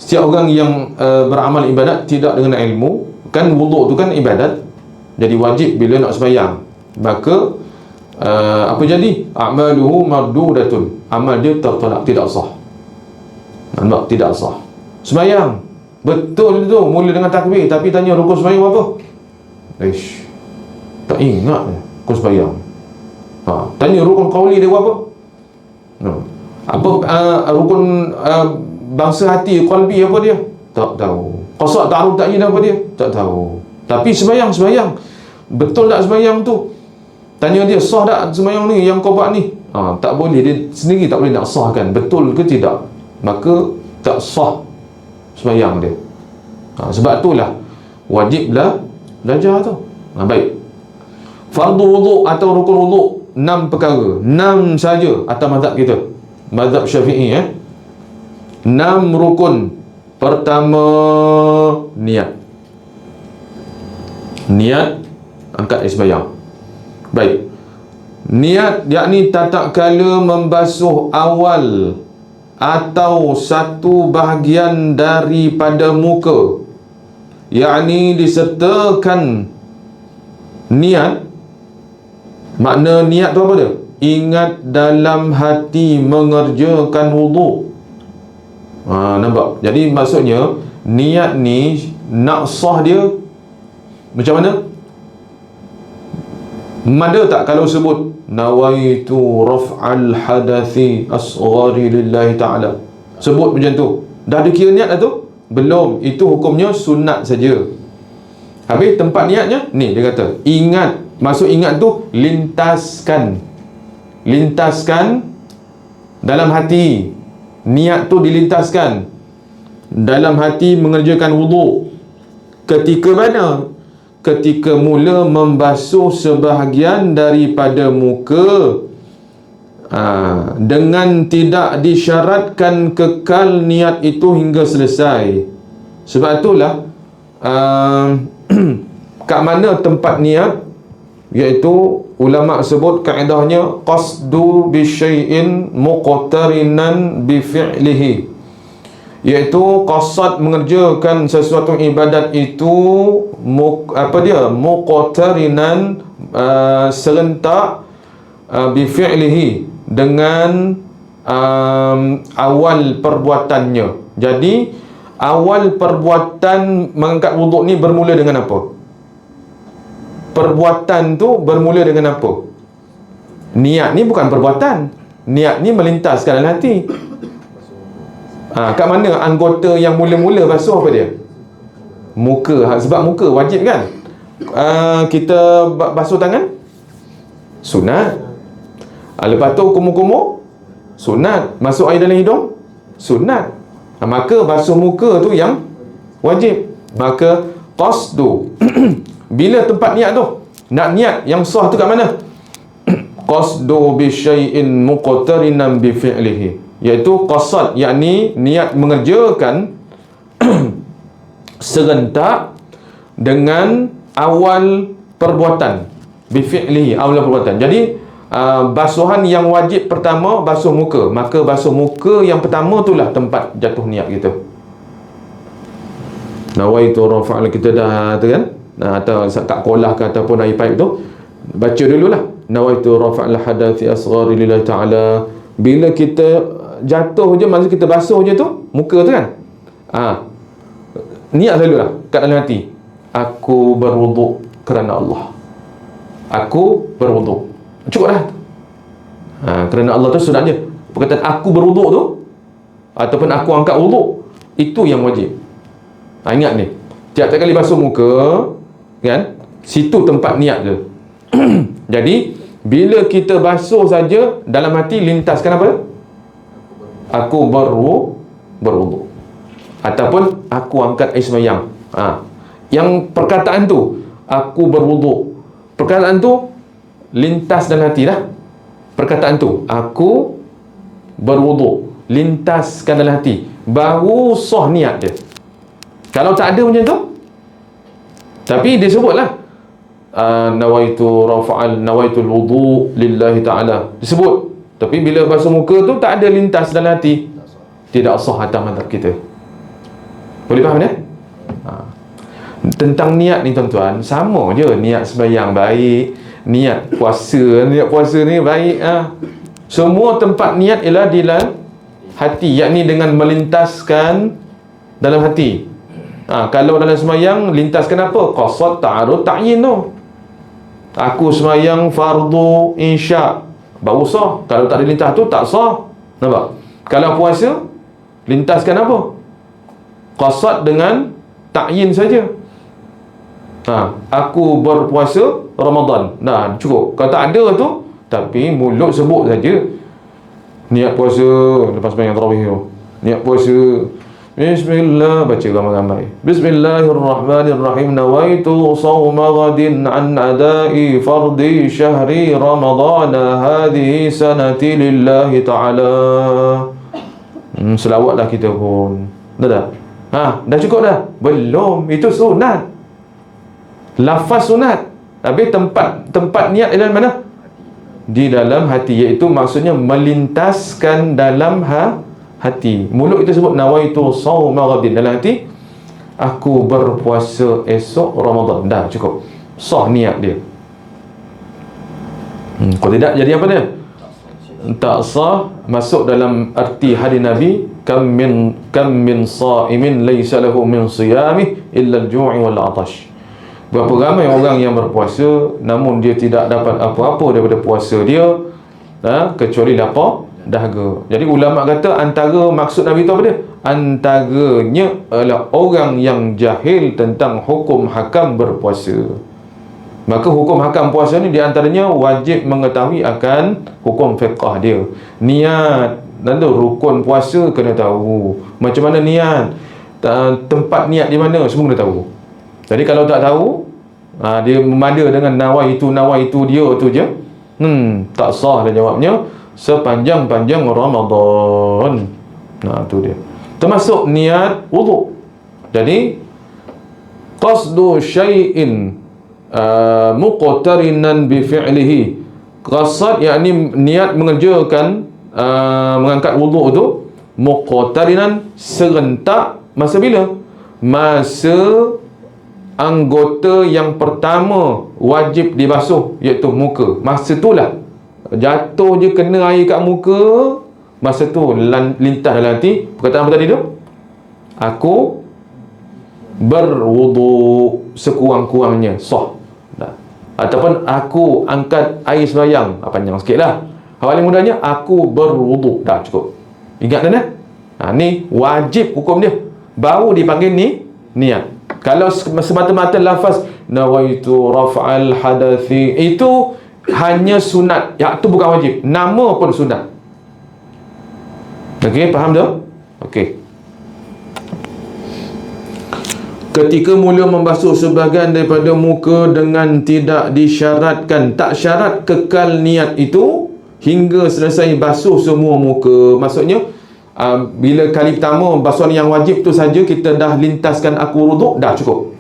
Setiap orang yang beramal ibadat tidak dengan ilmu, kan wuduk tu kan ibadat, jadi wajib bila nak sembahyang. Maka apa jadi? A'maluhu mardudatun. Amal dia tertolak, tidak sah. Nampak? Tidak sah. Sembahyang betul tu, mula dengan takbir, tapi tanya rukun sembahyang apa? Tak ingat rukun sembahyang. Tanya rukun qauli dia apa? Rukun bangsa hati, qalbi apa dia? Tak tahu. Qasad ta'aruf ta'yin apa dia? Tak tahu. Tapi sembahyang betul tak sembahyang tu? Tanya dia, sah tak sembahyang ni yang kau buat ni? Tak boleh, dia sendiri tak boleh nak sahkan betul ke tidak. Maka tak sah sembahyang dia. Sebab itulah wajiblah belajar tu. Baik. Fardu wuduk atau rukun wuduk 6 perkara. 6 saja atas mazhab kita, mazhab Syafi'i. 6 rukun. Pertama, niat. Niat angkat air sembahyang. Baik. Niat yakni tatkala membasuh awal atau satu bahagian daripada muka, yakni disertakan niat. Makna niat tu apa dia? Ingat dalam hati mengerjakan wuduk. Nampak? Jadi maksudnya niat ni nak sah dia macam mana? Ada tak kalau sebut nawaitu raf'al hadathi asghari lillahi ta'ala, sebut macam tu, dah dikira niat dah tu? Belum. Itu hukumnya sunat saja. Habis tempat niatnya ni dia kata ingat Maksud ingat tu lintaskan. Lintaskan dalam hati. Niat tu dilintaskan dalam hati mengerjakan wuduk. Ketika mana? Ketika mula membasuh sebahagian daripada muka, dengan tidak disyaratkan kekal niat itu hingga selesai. Sebab itulah kat mana tempat niat, iaitu ulama sebut kaedahnya qasdu bisyai'in muqtarinan bifi'lihi, iaitu qasad mengerjakan sesuatu ibadat itu muqtarinan serentak bifi'lihi dengan awal perbuatannya. Jadi awal perbuatan mengangkat wuduk ni bermula dengan apa? Perbuatan tu bermula dengan apa? Niat ni bukan perbuatan. Niat ni melintaskan dalam hati. Kat mana anggota yang mula-mula basuh apa dia? Muka. Sebab muka wajib kan? Kita basuh tangan sunat. Lepas tu kumur-kumur sunat. Masuk air dalam hidung sunat. Maka basuh muka tu yang wajib. Maka qasdu bila tempat niat tu, nak niat yang sah tu kat mana? Qasdu bi syai'in muqtarinan bi fi'lihi, iaitu qasad, yakni niat mengerjakan serentak dengan awal perbuatan. Bi fi'lihi, awal perbuatan. Jadi basuhan yang wajib pertama basuh muka, maka basuh muka yang pertama itulah tempat jatuh niat kita. Nawaitu rafa'al, kita dah tu kan, atau kat kolah ke ataupun air pipe tu, baca dululah nawaitu rafa'al hadathi asghari lillahi ta'ala. Bila kita jatuh je, masa kita basuh je tu muka tu kan, niat dululah kat dalam hati, aku berwuduk kerana Allah, aku berwuduk, cukup dah. Kerana Allah tu sunatnya. Perkataan aku berwuduk tu ataupun aku angkat wuduk, itu yang wajib. Ingat ni, tiap-tiap kali basuh muka kan, situ tempat niat je. Jadi bila kita basuh saja, dalam hati lintaskan apa? Aku berwuduk, ataupun aku angkat air sembahyang. Yang perkataan tu aku berwuduk, perkataan tu lintas dalam hati dah. Perkataan tu aku berwuduk lintaskan dalam hati, baru sah niat dia. Kalau tak ada macam tu, tapi dia sebutlah nawaitu wudu lillahi ta'ala, disebut. Tapi bila basuh muka tu tak ada lintas dalam hati, tidak sah atas mazhab kita. Boleh faham ya? Tentang niat ni tuan-tuan, sama je. Niat sembahyang baik, niat puasa ni baik. Semua tempat niat ialah di dalam hati, yakni dengan melintaskan dalam hati. Kalau dalam sembahyang lintaskan apa? Qasad, ta'arud, ta'yin tu. Aku sembahyang fardu insya, baru sah. Kalau tak ada lintas tu tak sah. Nampak? Kalau puasa lintaskan apa? Qasad dengan ta'yin saja. Aku berpuasa Ramadan, dah cukup. Kalau tak ada tu, tapi mulut sebut saja niat puasa lepas sembahyang tarawih tu, niat puasa Bismillah, baca ramai-ramai. Bismillahirrahmanirrahim. Nawaitu sawma ghadin an adai fardi syahri ramadana hadhihi sanati lillahi ta'ala. Selawatlah kita pun. Dah? Dah cukup dah? Belum, itu sunat. Lafaz sunat. Habis tempat niat di dalam mana? Di dalam hati, iaitu maksudnya melintaskan dalam hati. Mulut kita sebut nawaitu sawma ghadin, dalam hati aku berpuasa esok Ramadan. Dah cukup, sah niat dia. Kalau tidak, jadi apa dia? Tak sah. Masuk dalam arti hadis Nabi, kam min sa'imin laysa lahu min siyamih illa al-ju'i wal 'atash. Berapa ramai orang yang berpuasa namun dia tidak dapat apa-apa daripada puasa dia, kecuali lapar dahaga. Jadi ulama kata antara maksud Nabi tu apa dia? Antaranya adalah orang yang jahil tentang hukum hakam berpuasa. Maka hukum hakam puasa ni di antaranya wajib mengetahui akan hukum fiqh dia. Niat, lalu rukun puasa kena tahu. Macam mana niat, tempat niat di mana, semua kena tahu. Jadi kalau tak tahu, dia memada dengan nawaitu dia tu je, tak sah dah jawabnya sepanjang-panjang Ramadan. Tu dia. Termasuk niat wuduk. Jadi qasdu syai'in muqtarinan bi fi'lihi. Qasad yakni niat mengerjakan mengangkat wuduk tu muqtarinan serentak. Masa bila? Masa anggota yang pertama wajib dibasuh, iaitu muka. Masa itulah jatuh je kena air kat muka, masa tu lintas dalam hati perkataan apa tadi tu? Aku berwuduk sekurang-kurangnya, sah. Ataupun aku angkat air sembahyang, panjang sikit lah. Paling mudahnya aku berwuduk, dah cukup. Ingat kan? Ni wajib hukum dia, baru dipanggil niat. Kalau semata-mata lafaz nawaitu raf'al hadathi, itu hanya sunat, itu bukan wajib. Nama pun sunat. Okey, faham tak? Okey. Ketika mula membasuh sebahagian daripada muka dengan tidak disyaratkan, tak syarat kekal niat itu hingga selesai basuh semua muka. Maksudnya bila kali pertama basuhan yang wajib tu saja kita dah lintaskan aku wuduk, dah cukup.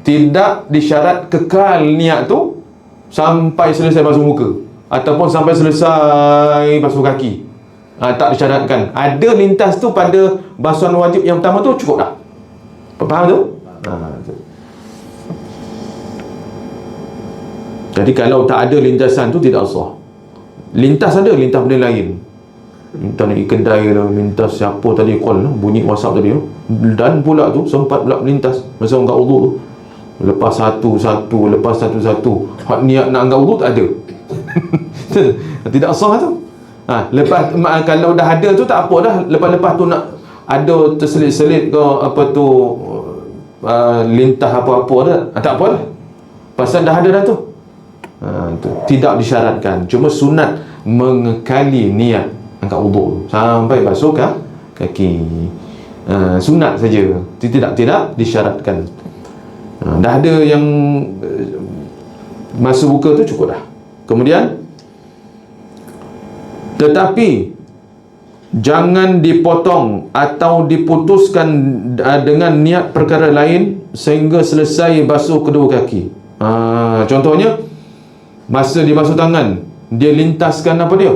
Tidak disyarat kekal niat tu sampai selesai basuh muka ataupun sampai selesai basuh kaki. Tak disyaratkan. Ada lintas tu pada basuhan wajib yang pertama tu, cukup dah. Faham tu? Jadi kalau tak ada lintasan tu tidak sah. Lintas ada, lintas benda lain. Lintas nak pergi kedai lah, lintas siapa tadi call, bunyi WhatsApp tadi tu. Dan pula tu sempat pula lintas masa angkat wuduk tu. Lepas satu-satu, lepas satu-satu. Hak niat nak angkat wuduk tak ada. Tidak sah tu. Lepas kalau dah ada tu tak apa dah. Lepas-lepas tu nak ada terselit-selit ke apa tu, lintah apa-apa dah, tak apa dah. Pasal dah ada dah tu. Tidak disyaratkan. Cuma sunat mengekali niat angkat wuduk sampai basuh kaki. Sunat saja. Tidak disyaratkan. Dah ada yang masa buka tu cukup dah. Kemudian tetapi jangan dipotong atau diputuskan dengan niat perkara lain sehingga selesai basuh kedua kaki. Contohnya masa dia basuh tangan, dia lintaskan apa dia?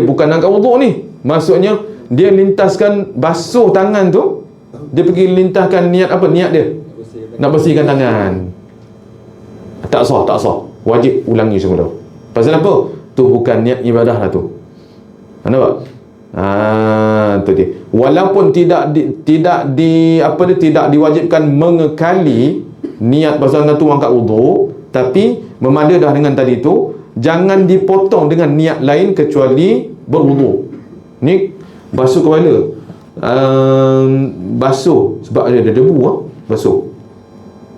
Bukan angkat wuduk ni. Maksudnya dia lintaskan basuh tangan tu, dia pergi lintahkan niat apa? Niat dia nak bersihkan tangan. Tak sah. Wajib ulangi semula. Pasal apa? Tu bukan niat ibadah lah tu. Nampak? Tu dia. Walaupun tidak diwajibkan mengekali niat pasal tu angkat wuduk, tapi memada dah dengan tadi tu, jangan dipotong dengan niat lain kecuali berwuduk. Ni basuh kepala, basuh sebab ada debu, basuh,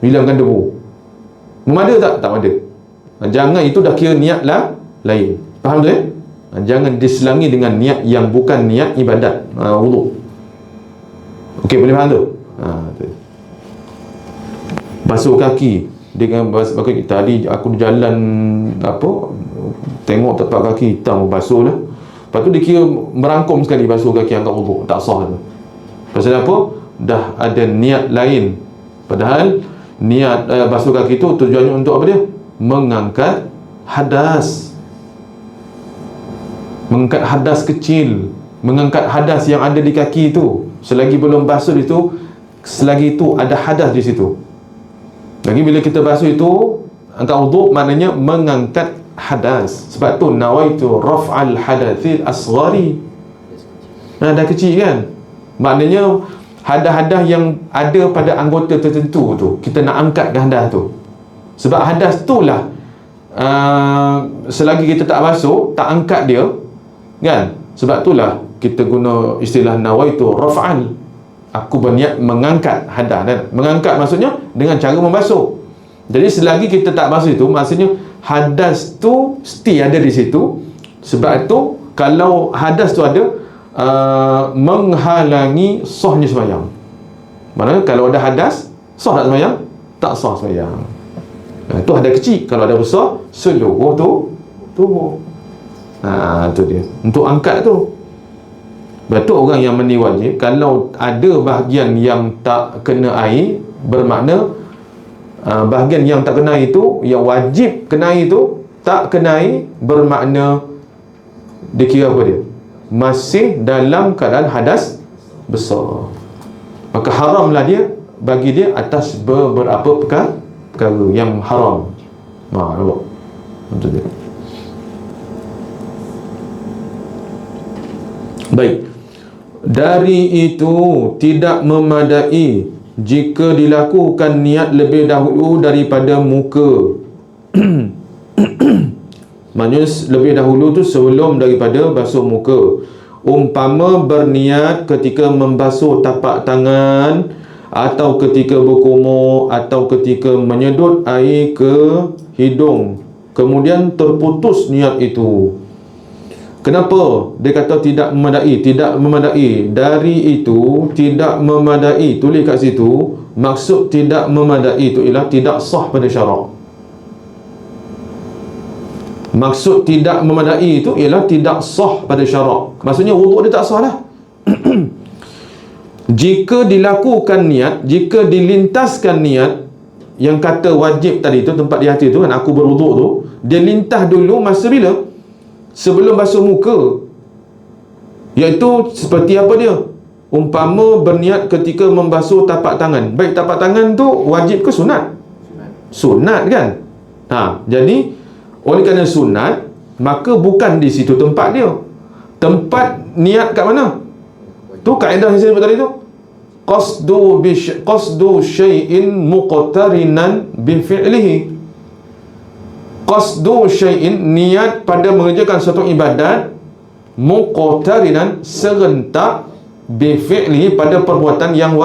hilangkan debu. Memada tak? Tak ada. Jangan, itu dah kira niat lah lain. Faham tu Jangan diselangi dengan niat yang bukan niat ibadat, wuduk. Okey, boleh faham tu? Basuh kaki dengan basuh kaki. Tadi aku jalan tengok tapak kaki hitam, basuh lah. Lepas tu dia kira merangkum sekali basuh kaki angkat wuduk. Tak sah tu. Pasal apa? Dah ada niat lain. Padahal niat basuh kaki tu tujuannya untuk apa dia? Mengangkat hadas. Mengangkat hadas kecil, mengangkat hadas yang ada di kaki itu. Selagi belum basuh itu, selagi itu ada hadas di situ. Lagi bila kita basuh itu, angkat wuduk maknanya mengangkat hadas. Sebab tu nawaitu raf'al hadathil asghari. Dah kecil kan? Maknanya hadas-hadas yang ada pada anggota tertentu tu, kita nak angkatkan hadas tu. Sebab hadas tu lah selagi kita tak basuh, tak angkat dia kan? Sebab itulah kita guna istilah nawaitu raf'al. Aku berniat mengangkat hadas. Dan mengangkat maksudnya dengan cara membasuh. Jadi selagi kita tak basuh itu, maksudnya hadas tu mesti ada di situ. Sebab itu kalau hadas tu ada, menghalangi sahnya sembahyang. Maknanya kalau ada hadas, sah tak sembahyang? Tak sah sembahyang. Itu hadas kecil. Kalau ada besar, seluruh tu tubuh. Tu dia. Untuk angkat tu. Betul, orang yang mandi wajib, kalau ada bahagian yang tak kena air, bermakna bahagian yang tak kena air itu, yang wajib kena air itu tak kena air, bermakna dia kira apa dia? Masih dalam keadaan hadas besar. Maka haramlah dia, bagi dia atas beberapa perkara yang haram. Nampak? Betul dia. Baik. Dari itu tidak memadai jika dilakukan niat lebih dahulu daripada muka. Maksudnya lebih dahulu tu sebelum daripada basuh muka. Umpama berniat ketika membasuh tapak tangan, atau ketika berkumur, atau ketika menyedut air ke hidung, kemudian terputus niat itu. Kenapa dia kata tidak memadai? Tidak memadai. Dari itu tidak memadai, tulis kat situ, maksud tidak memadai itu ialah tidak sah pada syarak. Maksud tidak memadai itu ialah tidak sah pada syarak. Maksudnya wuduk dia tak sah lah. Jika dilakukan niat, jika dilintaskan niat, yang kata wajib tadi tu, tempat di hati tu kan, aku berwuduk tu, dia lintas dulu masa bila? Sebelum basuh muka. Iaitu seperti apa dia? Umpama berniat ketika membasuh tapak tangan. Baik, tapak tangan tu wajib ke sunat? Sunat kan? Jadi oleh kerana sunat, maka bukan di situ tempat dia. Tempat niat kat mana? Tu kaedah yang saya sebut tadi tu. Qasdu syai'in muqtarinan bi fi'lihi. Qasdu syai'in, niat pada mengerjakan suatu ibadat, muqtarinan, serentak, bi fi'lihi, pada perbuatan yang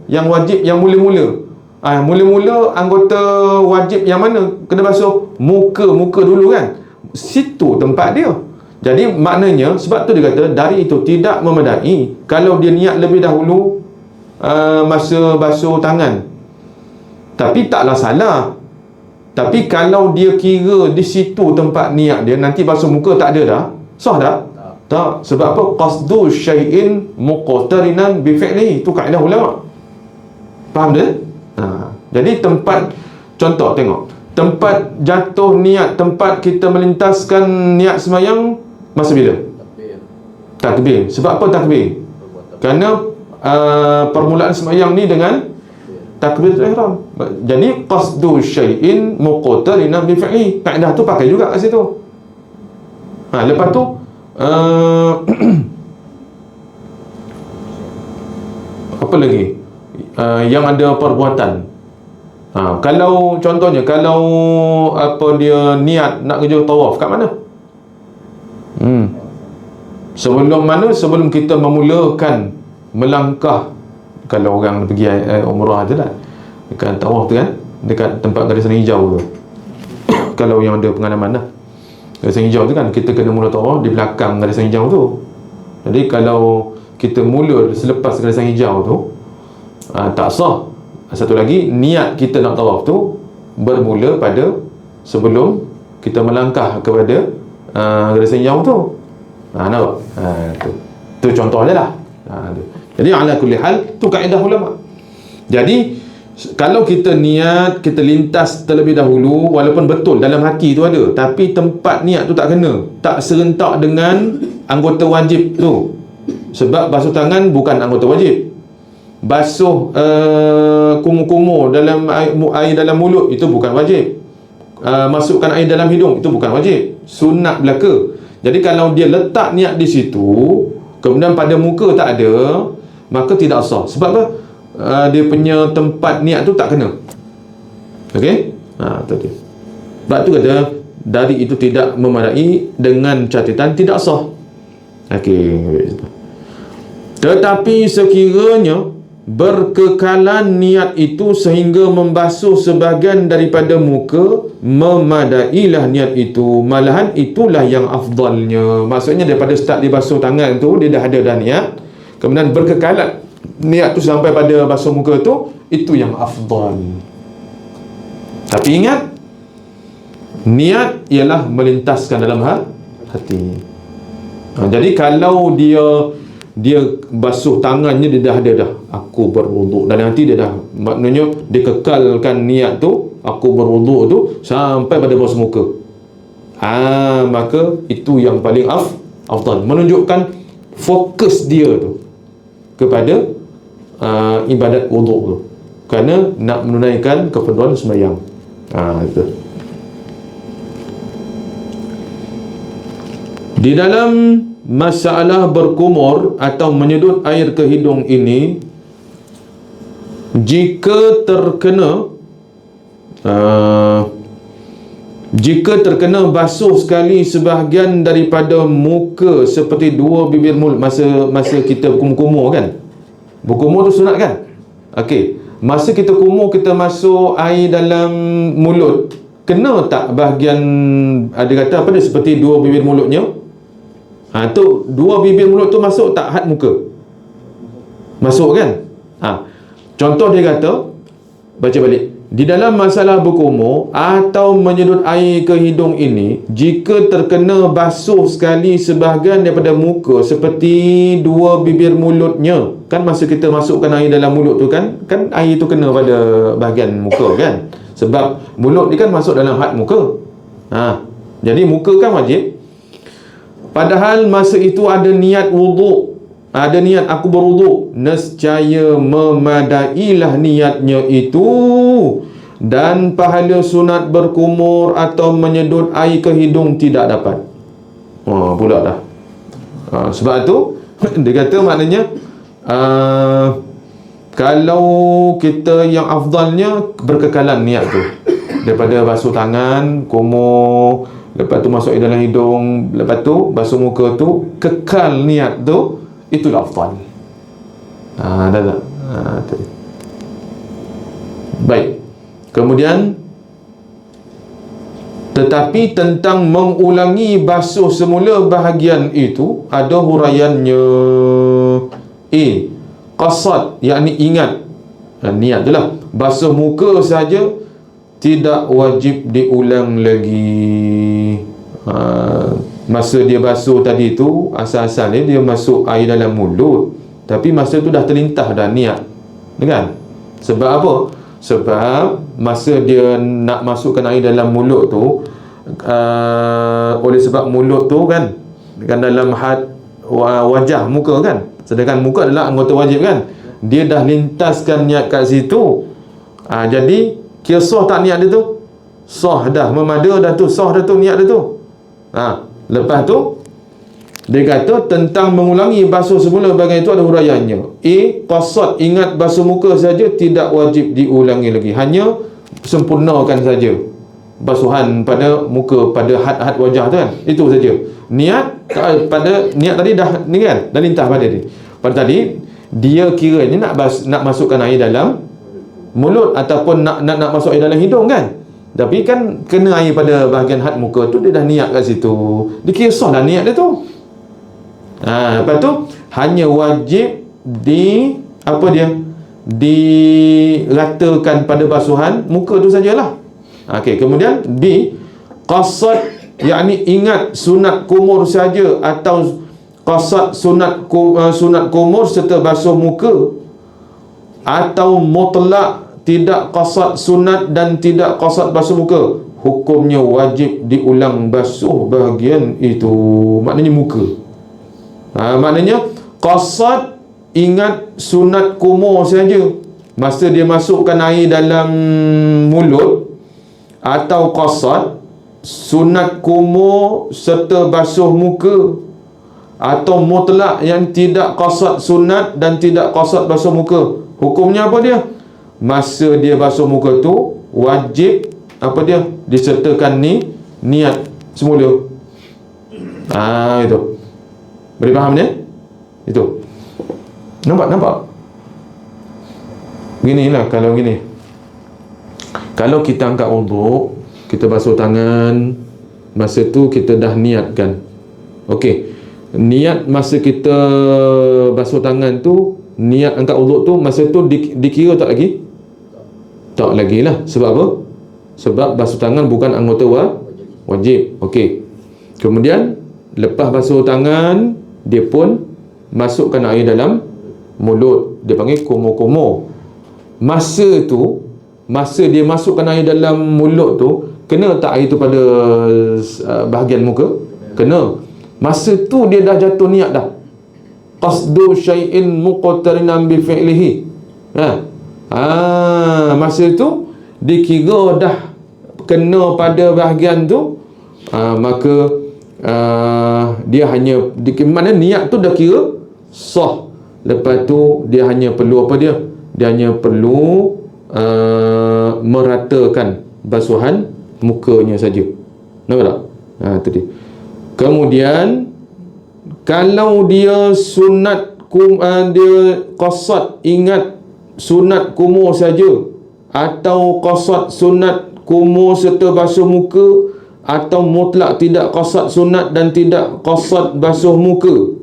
wajib, yang mula-mula. Mula-mula anggota wajib yang mana kena basuh? Muka dulu kan. Situ tempat dia. Jadi maknanya, sebab tu dia kata dari itu tidak memadai kalau dia niat lebih dahulu masa basuh tangan. Tapi taklah salah. Tapi kalau dia kira di situ tempat niat dia, nanti basuh muka tak ada dah, sah dah? Tak. Sebab apa? Qasdu syai'in muqtarinan bi fi'lihi. Itu kaedah ulama. Faham dia? Jadi tempat, contoh tengok, tempat jatuh niat, tempat kita melintaskan niat sembahyang masa bila? Takbir. Sebab apa takbir? Kerana permulaan sembahyang ni dengan takbiratul ihram. Jadi qasdu syai'in muqtarinan bi fi'li. Kaedah tu pakai juga kat situ. Lepas tu apa lagi? Yang ada perbuatan. Kalau contohnya, kalau apa dia niat nak kerja tawaf kat mana? Sebelum mana? Sebelum kita memulakan melangkah. Kalau orang pergi umrah tu lah, dekat tawaf tu kan, dekat tempat garisan hijau tu. Kalau yang ada pengalaman lah, garisan hijau tu kan, kita kena mula tawaf di belakang garisan hijau tu. Jadi kalau kita mula selepas garisan hijau tu, tak sah. Satu lagi, niat kita nak tawaf tu bermula pada sebelum kita melangkah kepada garisan hijau tu. Nampak? Tu contoh je lah. Jadi ala kulli hal, tu kaedah ulama. Jadi kalau kita niat, kita lintas terlebih dahulu, walaupun betul dalam hati tu ada, tapi tempat niat tu tak kena, tak serentak dengan anggota wajib tu. Sebab basuh tangan bukan anggota wajib. Basuh kumur-kumur dalam air dalam mulut, itu bukan wajib. Masukkan air dalam hidung, itu bukan wajib, sunat belaka. Jadi kalau dia letak niat di situ, kemudian pada muka tak ada, maka tidak sah. Sebab apa? Dia punya tempat niat tu tak kena. Okey? Tu dia. Sebab tu kata dari itu tidak memadai dengan catatan tidak sah. Okey. Tetapi sekiranya berkekalan niat itu sehingga membasuh sebahagian daripada muka, memadailah niat itu. Malahan itulah yang afdalnya. Maksudnya daripada start dia basuh tangan tu, dia dah ada dah niat, kemudian berkekalan niat tu sampai pada basuh muka tu, itu yang afdal. Tapi ingat, niat ialah melintaskan dalam hati. Jadi kalau dia basuh tangannya, dia dah ada dah, aku berwuduk, dan nanti dia dah, maknanya dia kekalkan niat tu, aku berwuduk tu sampai pada basuh muka, maka itu yang paling afdal, menunjukkan fokus dia tu kepada ibadat wuduk tu, kerana nak menunaikan keperluan sembahyang. Itu. Di dalam masalah berkumur atau menyedut air ke hidung ini, jika terkena basuh sekali sebahagian daripada muka seperti dua bibir mulut, masa kita kumur kan, berkumur tu sunat kan. Okey, masa kita kumur, kita masuk air dalam mulut, kena tak bahagian, ada kata apa dia, seperti dua bibir mulutnya, tu dua bibir mulut tu masuk tak had muka? Masuk kan? Contoh dia kata, baca balik, di dalam masalah berkumur atau menyedut air ke hidung ini, jika terkena basuh sekali sebahagian daripada muka seperti dua bibir mulutnya, kan masa kita masukkan air dalam mulut tu kan air tu kena pada bahagian muka kan, sebab mulut ni kan masuk dalam had muka. Jadi muka kan wajib. Padahal masa itu ada niat wuduk, ada niat aku berwuduk, nescaya memadailah niatnya itu, dan pahala sunat berkumur atau menyedut air ke hidung tidak dapat. Pula dah. Sebab tu dia kata maknanya kalau kita yang afdalnya berkekalan niat tu, daripada basuh tangan, kumur, lepas tu masuk dalam hidung, lepas tu basuh muka tu, kekal niat tu, itulah afdal. Dah. Baik. Kemudian, tetapi tentang mengulangi basuh semula bahagian itu, ada huraiannya. Qasad, yakni ingat, niat tu lah, basuh muka saja tidak wajib diulang lagi. Masa dia basuh tadi tu, asal-asalnya dia masuk air dalam mulut, tapi masa tu dah terlintas dah niat, kan? Sebab apa? Sebab masa dia nak masukkan air dalam mulut tu, oleh sebab mulut tu kan dalam wajah muka kan, sedangkan muka adalah anggota wajib kan, dia dah lintaskan niat kat situ. Jadi kira sah tak niat dia tu? Sah dah, memada dah tu, sah dah tu niat dia tu. Lepas tu dia kata tentang mengulangi basuh semula bahagian itu ada huraiannya. Qasad, ingat basuh muka saja tidak wajib diulangi lagi, hanya sempurnakan saja basuhan pada muka, pada had wajah tu kan, itu saja. Niat pada niat tadi dah ni kan, dah lintas pada dia. Pada tadi dia kira ni nak masukkan air dalam mulut ataupun nak masuk air dalam hidung kan, tapi kan kena air pada bahagian had muka tu, dia dah niat kat situ, dia kira sah dah niat dia tu. Lepas tu hanya wajib diratakan pada basuhan muka tu sajalah. Kemudian qasad, yakni ingat sunat kumur saja, atau qasad sunat kumur serta basuh muka, atau mutlak tidak qasad sunat dan tidak qasad basuh muka, hukumnya wajib diulang basuh bahagian itu, maknanya muka. Maknanya qasad ingat sunat kumur saja masa dia masukkan air dalam mulut, atau qasad sunat kumur serta basuh muka, atau mutlak yang tidak qasad sunat dan tidak qasad basuh muka, hukumnya apa dia? Masa dia basuh muka tu wajib disertakan niat semula. Itu boleh faham ni? Itu nampak Beginilah kalau gini. Kalau kita angkat wuduk, kita basuh tangan, masa tu kita dah niatkan. Okey. Niat masa kita basuh tangan tu, niat angkat wuduk tu, masa tu dikira tak lagi? Tak lagi lah. Sebab apa? Sebab basuh tangan bukan anggota wajib. Okey. Kemudian lepas basuh tangan, dia pun masukkan air dalam mulut. Dia panggil komo-komo. Masa dia masukkan air dalam mulut tu, kena tak air tu pada bahagian muka? Kena. Masa tu dia dah jatuh niat dah. Qasdu syai'in muqtarinan bi fi'lihi. Masa tu dikira dah kena pada bahagian tu, maka dia hanya mana niat tu dah kira sah. Lepas tu dia hanya perlu apa dia? Dia hanya perlu meratakan basuhan mukanya saja. Nampak tak? Itu dia. Kemudian kalau dia sunat dia qasad, ingat sunat kumur saja, atau qasad sunat kumur serta basuh muka, atau mutlak tidak qasad sunat dan tidak qasad basuh muka,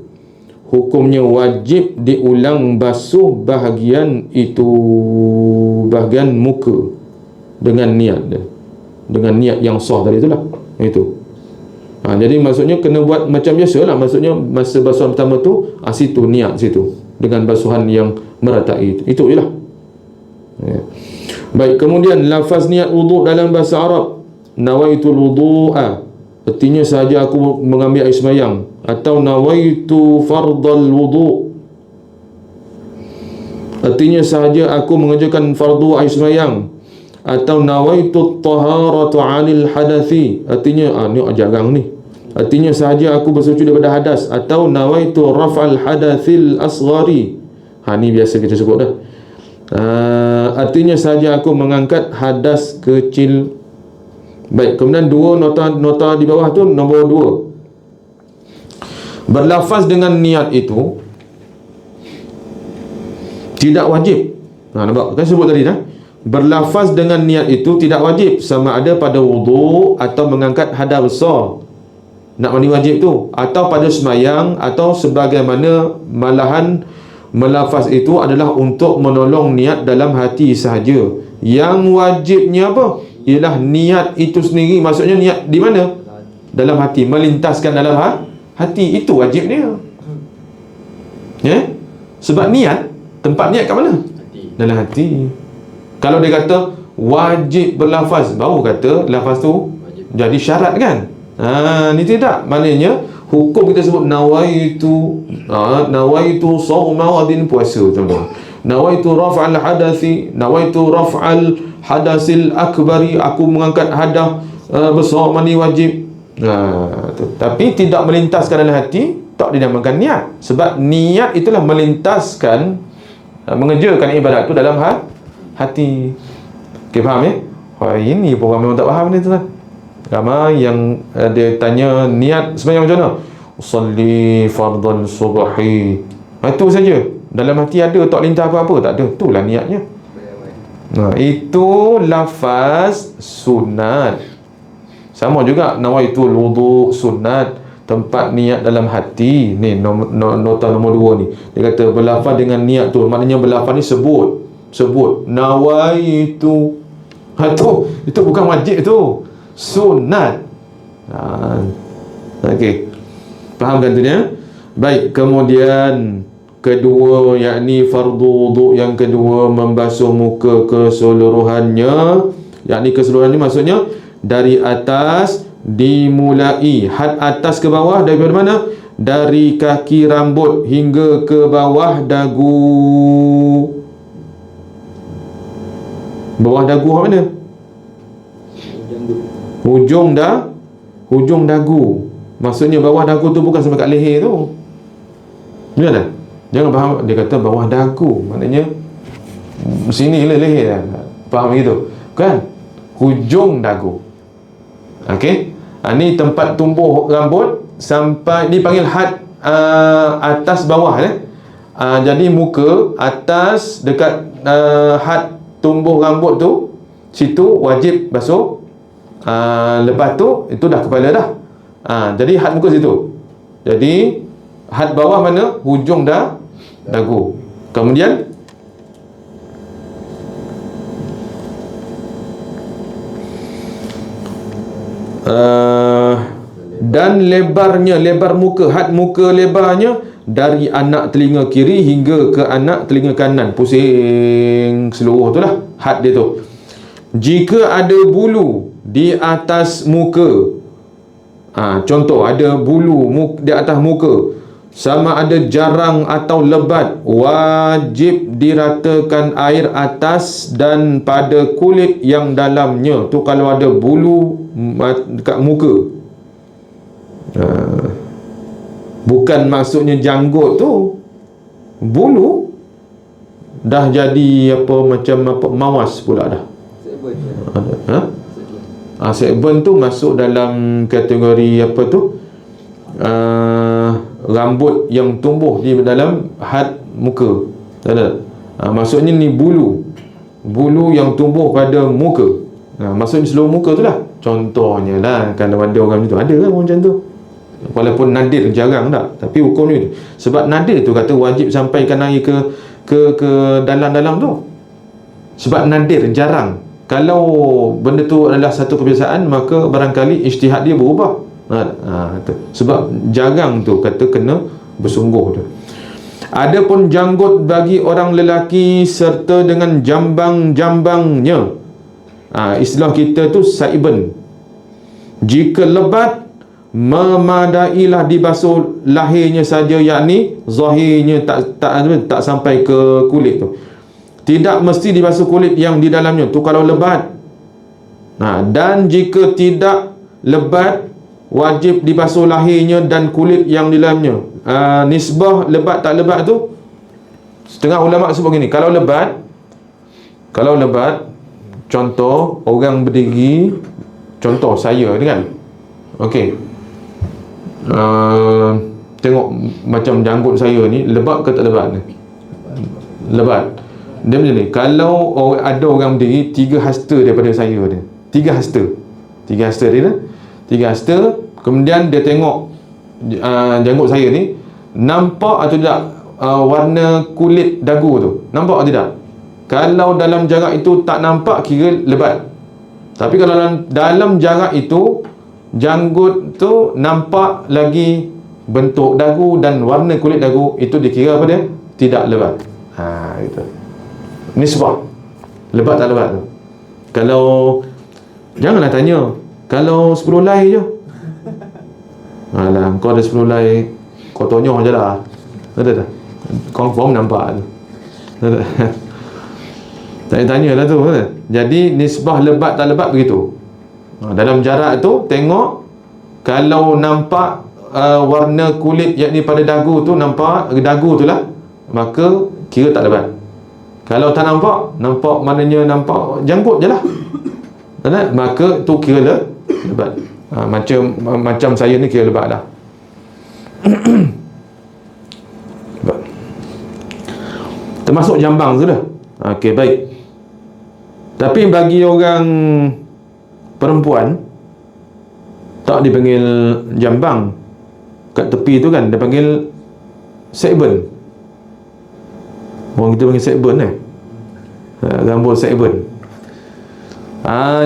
hukumnya wajib diulang basuh bahagian itu, bahagian muka, dengan niat yang sah tadi itulah. Itu. Jadi maksudnya kena buat macam biasa lah. Maksudnya masa basuhan pertama tu, situ niat situ, dengan basuhan yang meratai itu je lah. Baik, kemudian lafaz niat wuduk dalam bahasa Arab, nawaitul wudu'a, artinya sahaja aku mengambil air sembahyang, atau nawaitu fardal wudu', artinya sahaja aku mengerjakan fardu air sembahyang, atau nawaitu taharatu 'anil hadathi, artinya ni jarang ni, artinya sahaja aku bersuci daripada hadas, atau nawaitu raf'al hadathil asghari, ni biasa kita sebut dah. Artinya sahaja aku mengangkat hadas kecil. Baik, kemudian dua nota di bawah tu, nombor 2, berlafaz dengan niat itu tidak wajib. Nampak? Kan sebut tadi dah. Berlafaz dengan niat itu tidak wajib, sama ada pada wuduk atau mengangkat hadas besar. Nak mandi wajib tu, atau pada semayang, atau sebagaimana malahan melafaz itu adalah untuk menolong niat dalam hati sahaja. Yang wajibnya apa? Ialah niat itu sendiri. Maksudnya niat di mana? Dalam hati, melintaskan dalam hati. Itu wajib dia. Sebab niat, tempat niat kat mana? Dalam hati. Kalau dia kata wajib berlafaz, baru kata lafaz tu jadi syarat kan? Ni tidak. Maknanya hukum kita sebut nawaitu sawma wadin, puasa contoh. Nawaitu raf'al hadathi, nawaitu raf'al hadasil akbari, aku mengangkat hadas besar, mandi wajib. Tapi tidak melintaskan dalam hati, tak dinamakan niat. Sebab niat itulah melintaskan, mengerjakan ibadat tu dalam hati. Okay, faham ya? Ini pun orang memang tak faham ni tu kan. Ramai yang dia tanya niat sebenarnya macam mana? Usalli fardhan subhi. Itu saja. Dalam hati ada tak lintah apa-apa? Tak ada. Itulah niatnya. Itu lafaz sunat. Sama juga nawaitul wudu sunat, tempat niat dalam hati. Ni nota nombor 2 ni. Dia kata berlafaz dengan niat tu. Maknanya berlafaz ni sebut nawaitu. Itu bukan wajib tu. Sunat. Okey. Faham kan tu dia? Baik, kemudian kedua, yakni fardu wudu yang kedua, membasuh muka keseluruhannya. Yakni keseluruhan ni maksudnya dari atas dimulai, had atas ke bawah, dari mana? Dari kaki rambut hingga ke bawah dagu. Bawah dagu mana? Hujung dagu. Maksudnya bawah dagu tu bukan sampai kat leher tu. Betul tak? Jangan faham dia kata bawah dagu, maknanya sini leher dah. Faham gitu? Kan? Hujung dagu. Okey? Ni tempat tumbuh rambut sampai dipanggil had atas bawah Jadi muka atas dekat had tumbuh rambut tu, situ wajib basuh. Lepas tu itu dah kepala dah. Jadi had muka situ. Jadi had bawah mana? Hujung dah dagu. Kemudian dan lebarnya, lebar muka, had muka lebarnya dari anak telinga kiri hingga ke anak telinga kanan, pusing seluruh tu lah had dia tu. Jika ada bulu di atas muka, contoh ada bulu di atas muka, sama ada jarang atau lebat, wajib diratakan air atas dan pada kulit yang dalamnya tu. Kalau ada bulu dekat muka, bukan maksudnya janggut tu, bulu dah jadi macam mawas pula dah. Sekben tu masuk dalam kategori rambut yang tumbuh di dalam had muka. Maksudnya ni bulu yang tumbuh pada muka. Maksudnya seluruh muka tu lah. Contohnya lah, kalau ada orang macam tu, ada kan orang macam tu, walaupun nadir, jarang tak, tapi hukum ni sebab nadir tu kata wajib sampaikan air ke dalam-dalam tu. Sebab nadir, jarang. Kalau benda tu adalah satu kebiasaan, maka barangkali ijtihad dia berubah. Sebab jarang tu kata kena bersungguh tu. Adapun janggut bagi orang lelaki serta dengan jambang-jambangnya, istilah kita tu saiban, jika lebat, memadailah dibasuh lahirnya saja, yakni zahirnya, tak sampai ke kulit tu. Tidak mesti dibasuh kulit yang di dalamnya tu kalau lebat. Dan jika tidak lebat, wajib dibasuh lahirnya dan kulit yang di dalamnya. Nisbah lebat tak lebat tu, setengah ulama sebut gini, kalau lebat, contoh orang berdiri, contoh saya ni kan, okey, tengok macam janggut saya ni lebat ke tak lebat ni? Lebat. Dia macam ni, kalau ada orang berdiri 3 hasta daripada saya dia, 3 hasta dia, 3 hasta, kemudian dia tengok janggut saya ni, nampak atau tidak warna kulit dagu tu, nampak atau tidak? Kalau dalam jarak itu tak nampak, kira lebat. Tapi kalau dalam jarak itu janggut tu nampak lagi bentuk dagu dan warna kulit dagu, itu dikira apa dia? Tidak lebat. Itu nisbah, lebat tak lebat tu. Kalau janganlah tanya, kalau 10 helai je, alah, kau ada 10 helai, kau tonyong je lah, ada tak? Confirm nampak tu. Tak tanya lah tu. Jadi nisbah lebat tak lebat begitu. Dalam jarak tu tengok, kalau nampak warna kulit yakni pada dagu tu, nampak dagu tu lah, maka kira tak lebat. Kalau tak nampak maknanya nampak janggut je lah, maka tu kira lebat. Macam saya ni kira lebat dah. Termasuk jambang tu dah. Okey, baik. Tapi bagi orang perempuan tak dipanggil jambang, kat tepi tu kan dia panggil saiban. Orang kita panggil saiban rambut saiban.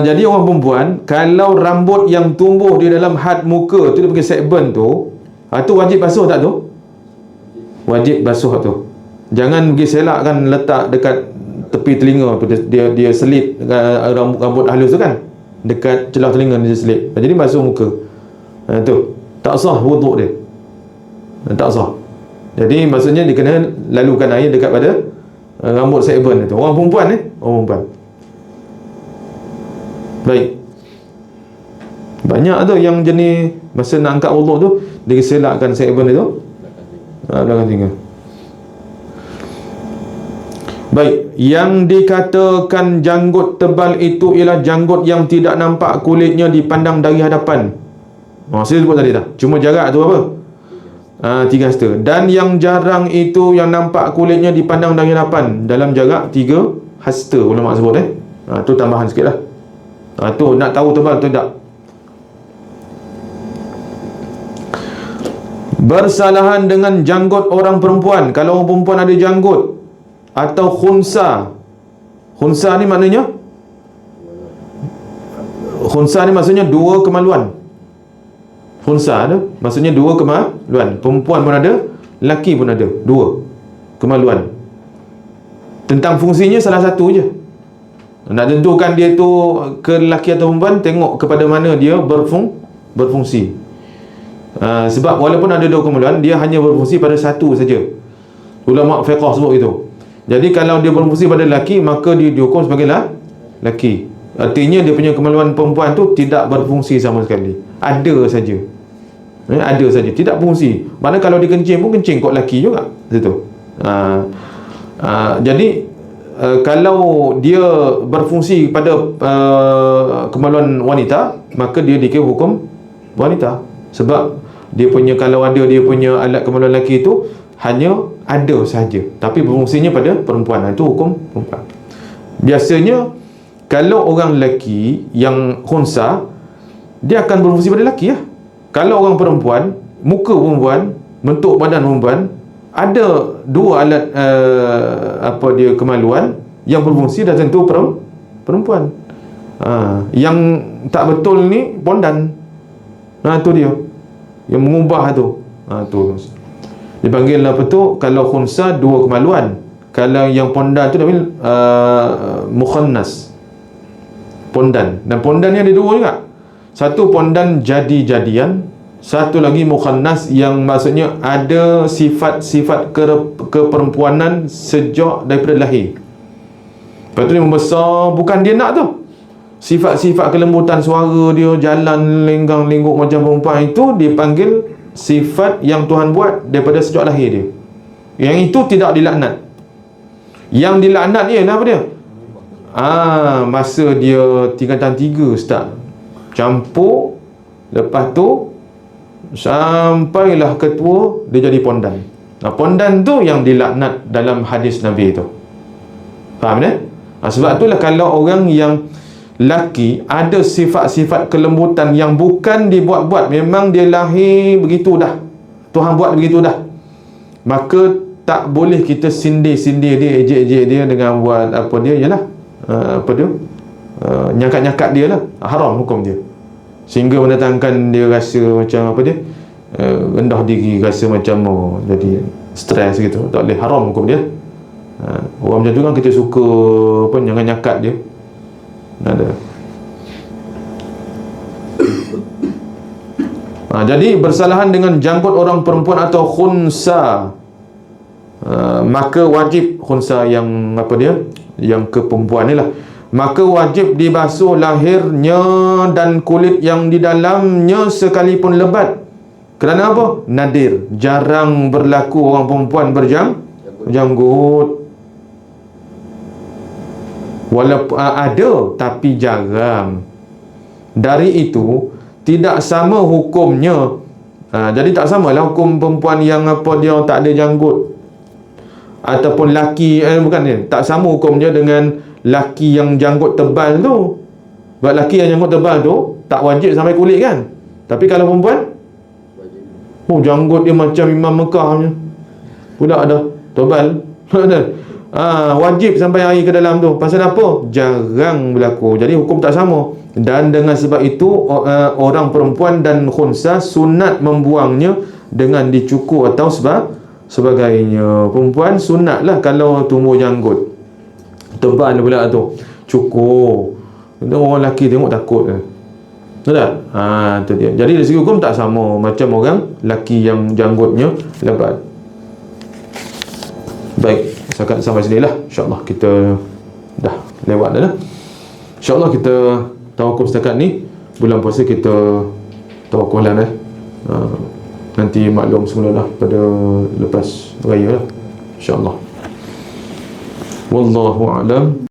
Jadi orang perempuan, kalau rambut yang tumbuh di dalam had muka tu dia panggil saiban tu, tu wajib basuh tak tu? Wajib basuh tu. Jangan pergi selak kan, letak dekat tepi telinga tu, dia selit rambut halus tu kan, dekat celah telinga dia selit. Jadi basuh muka. Tu tak sah wuduk dia. Tak sah. Jadi maksudnya dia kena lalukan air dekat pada rambut saiban itu. Orang perempuan orang perempuan. Baik. Banyak tu yang jenis masa nak angkat wuduk tu, dia selakkan saiban itu belakang telinga. Baik, yang dikatakan janggut tebal itu ialah janggut yang tidak nampak kulitnya dipandang dari hadapan. Saya sebut tadi dah. Cuma jarak tu apa? 3 hasta. Dan yang jarang itu yang nampak kulitnya dipandang dari hadapan dalam jarak 3 hasta, ulama sebut tu tambahan sikit lah. Tu nak tahu tebal atau tak. Bersalahan dengan janggut orang perempuan. Kalau orang perempuan ada janggut atau khunsa. Khunsa ni maknanya, khunsa ni maksudnya 2 kemaluan. Khunsa tu maksudnya 2 kemaluan. Perempuan pun ada, lelaki pun ada, 2 kemaluan. Tentang fungsinya salah satu je. Nak tentukan dia tu ke lelaki atau perempuan, tengok kepada mana dia berfungsi. Sebab walaupun ada 2 kemaluan, dia hanya berfungsi pada satu saja. Ulama fiqh sebut itu. Jadi kalau dia berfungsi pada lelaki, maka dia dihukum sebagai lelaki. Artinya dia punya kemaluan perempuan tu tidak berfungsi sama sekali. Ada saja. Ada saja, tidak berfungsi. Mana kalau dia kencing pun kencing kot lelaki juga situ. Jadi kalau dia berfungsi pada kemaluan wanita, maka dia dikira hukum wanita. Sebab dia punya, kalau ada dia punya alat kemaluan lelaki itu hanya ada sahaja, tapi berfungsinya pada perempuan. Itu hukum perempuan. Biasanya kalau orang lelaki yang khunsa, dia akan berfungsi pada lelaki lah. Kalau orang perempuan, muka perempuan, bentuk badan perempuan, ada 2 alat kemaluan yang berfungsi, dah tentu perempuan. Yang tak betul ni pondan. Tu dia yang mengubah tu. Tu dipanggil apa tu, kalau khunsa 2 kemaluan. Kalau yang pondan tu namanya mukhannas, pondan. Dan pondan ni ada 2 juga. Satu pondan jadi-jadian, satu lagi mukhannas yang maksudnya ada sifat-sifat keperempuanan sejak daripada lahir. Lepas tu dia membesar, bukan dia nak tu. Sifat-sifat kelembutan suara dia, jalan lenggang-lengguk macam perempuan, itu dipanggil sifat yang Tuhan buat daripada sejak lahir dia. Yang itu tidak dilaknat. Yang dilaknat ni ialah apa dia? Masa dia tingkatan 3 start campur, lepas tu sampailah ketua, dia jadi pondan. Pondan tu yang dilaknat dalam hadis Nabi tu. Faham tak? Sebab itulah kalau orang yang laki ada sifat-sifat kelembutan yang bukan dibuat-buat, memang dia lahir begitu dah, Tuhan buat begitu dah, maka tak boleh kita sindir-sindir dia, ejek-ejek dia dengan buat apa dia, ialah nyakat-nyakat dia lah. Haram hukum dia, sehingga mendatangkan dia rasa macam apa dia, rendah diri, rasa macam jadi stres gitu. Tak boleh, haram hukum dia. Orang macam tu kan kita suka jangan nyakat dia. Ada. Jadi bersalahan dengan janggut orang perempuan atau khunsa, maka wajib khunsa yang apa dia, yang keperempuan ni lah, maka wajib dibasuh lahirnya dan kulit yang di dalamnya sekalipun lebat. Kerana apa? Nadir, jarang berlaku orang perempuan berjanggut. Walaupun ada, tapi jarang. Dari itu tidak sama hukumnya. Jadi tak samalah hukum perempuan yang apa dia tak ada janggut, ataupun laki bukan dia, tak sama hukumnya dengan laki yang janggut tebal tu. Sebab laki yang janggut tebal tu tak wajib sampai kulit kan. Tapi kalau perempuan janggut dia macam Imam Mekah punya, budak dah tebal. Wajib sampai air ke dalam tu. Pasal apa? Jarang berlaku. Jadi hukum tak sama. Dan dengan sebab itu orang perempuan dan khunsa sunat membuangnya dengan dicukur atau sebagainya. Perempuan sunat lah kalau tumbuh janggut tebal pula tu, cukur. Orang lelaki tengok takut lah. Betul tak? Tu dia. Jadi dari segi hukum tak sama macam orang lelaki yang janggutnya lebat. Baik, sampai sini lah. InsyaAllah kita dah lewat dah lah. InsyaAllah kita tawakuf setakat ni. Bulan puasa kita tawakuf lah nanti maklum semula lah pada lepas raya lah, InsyaAllah. Wallahu a'lam.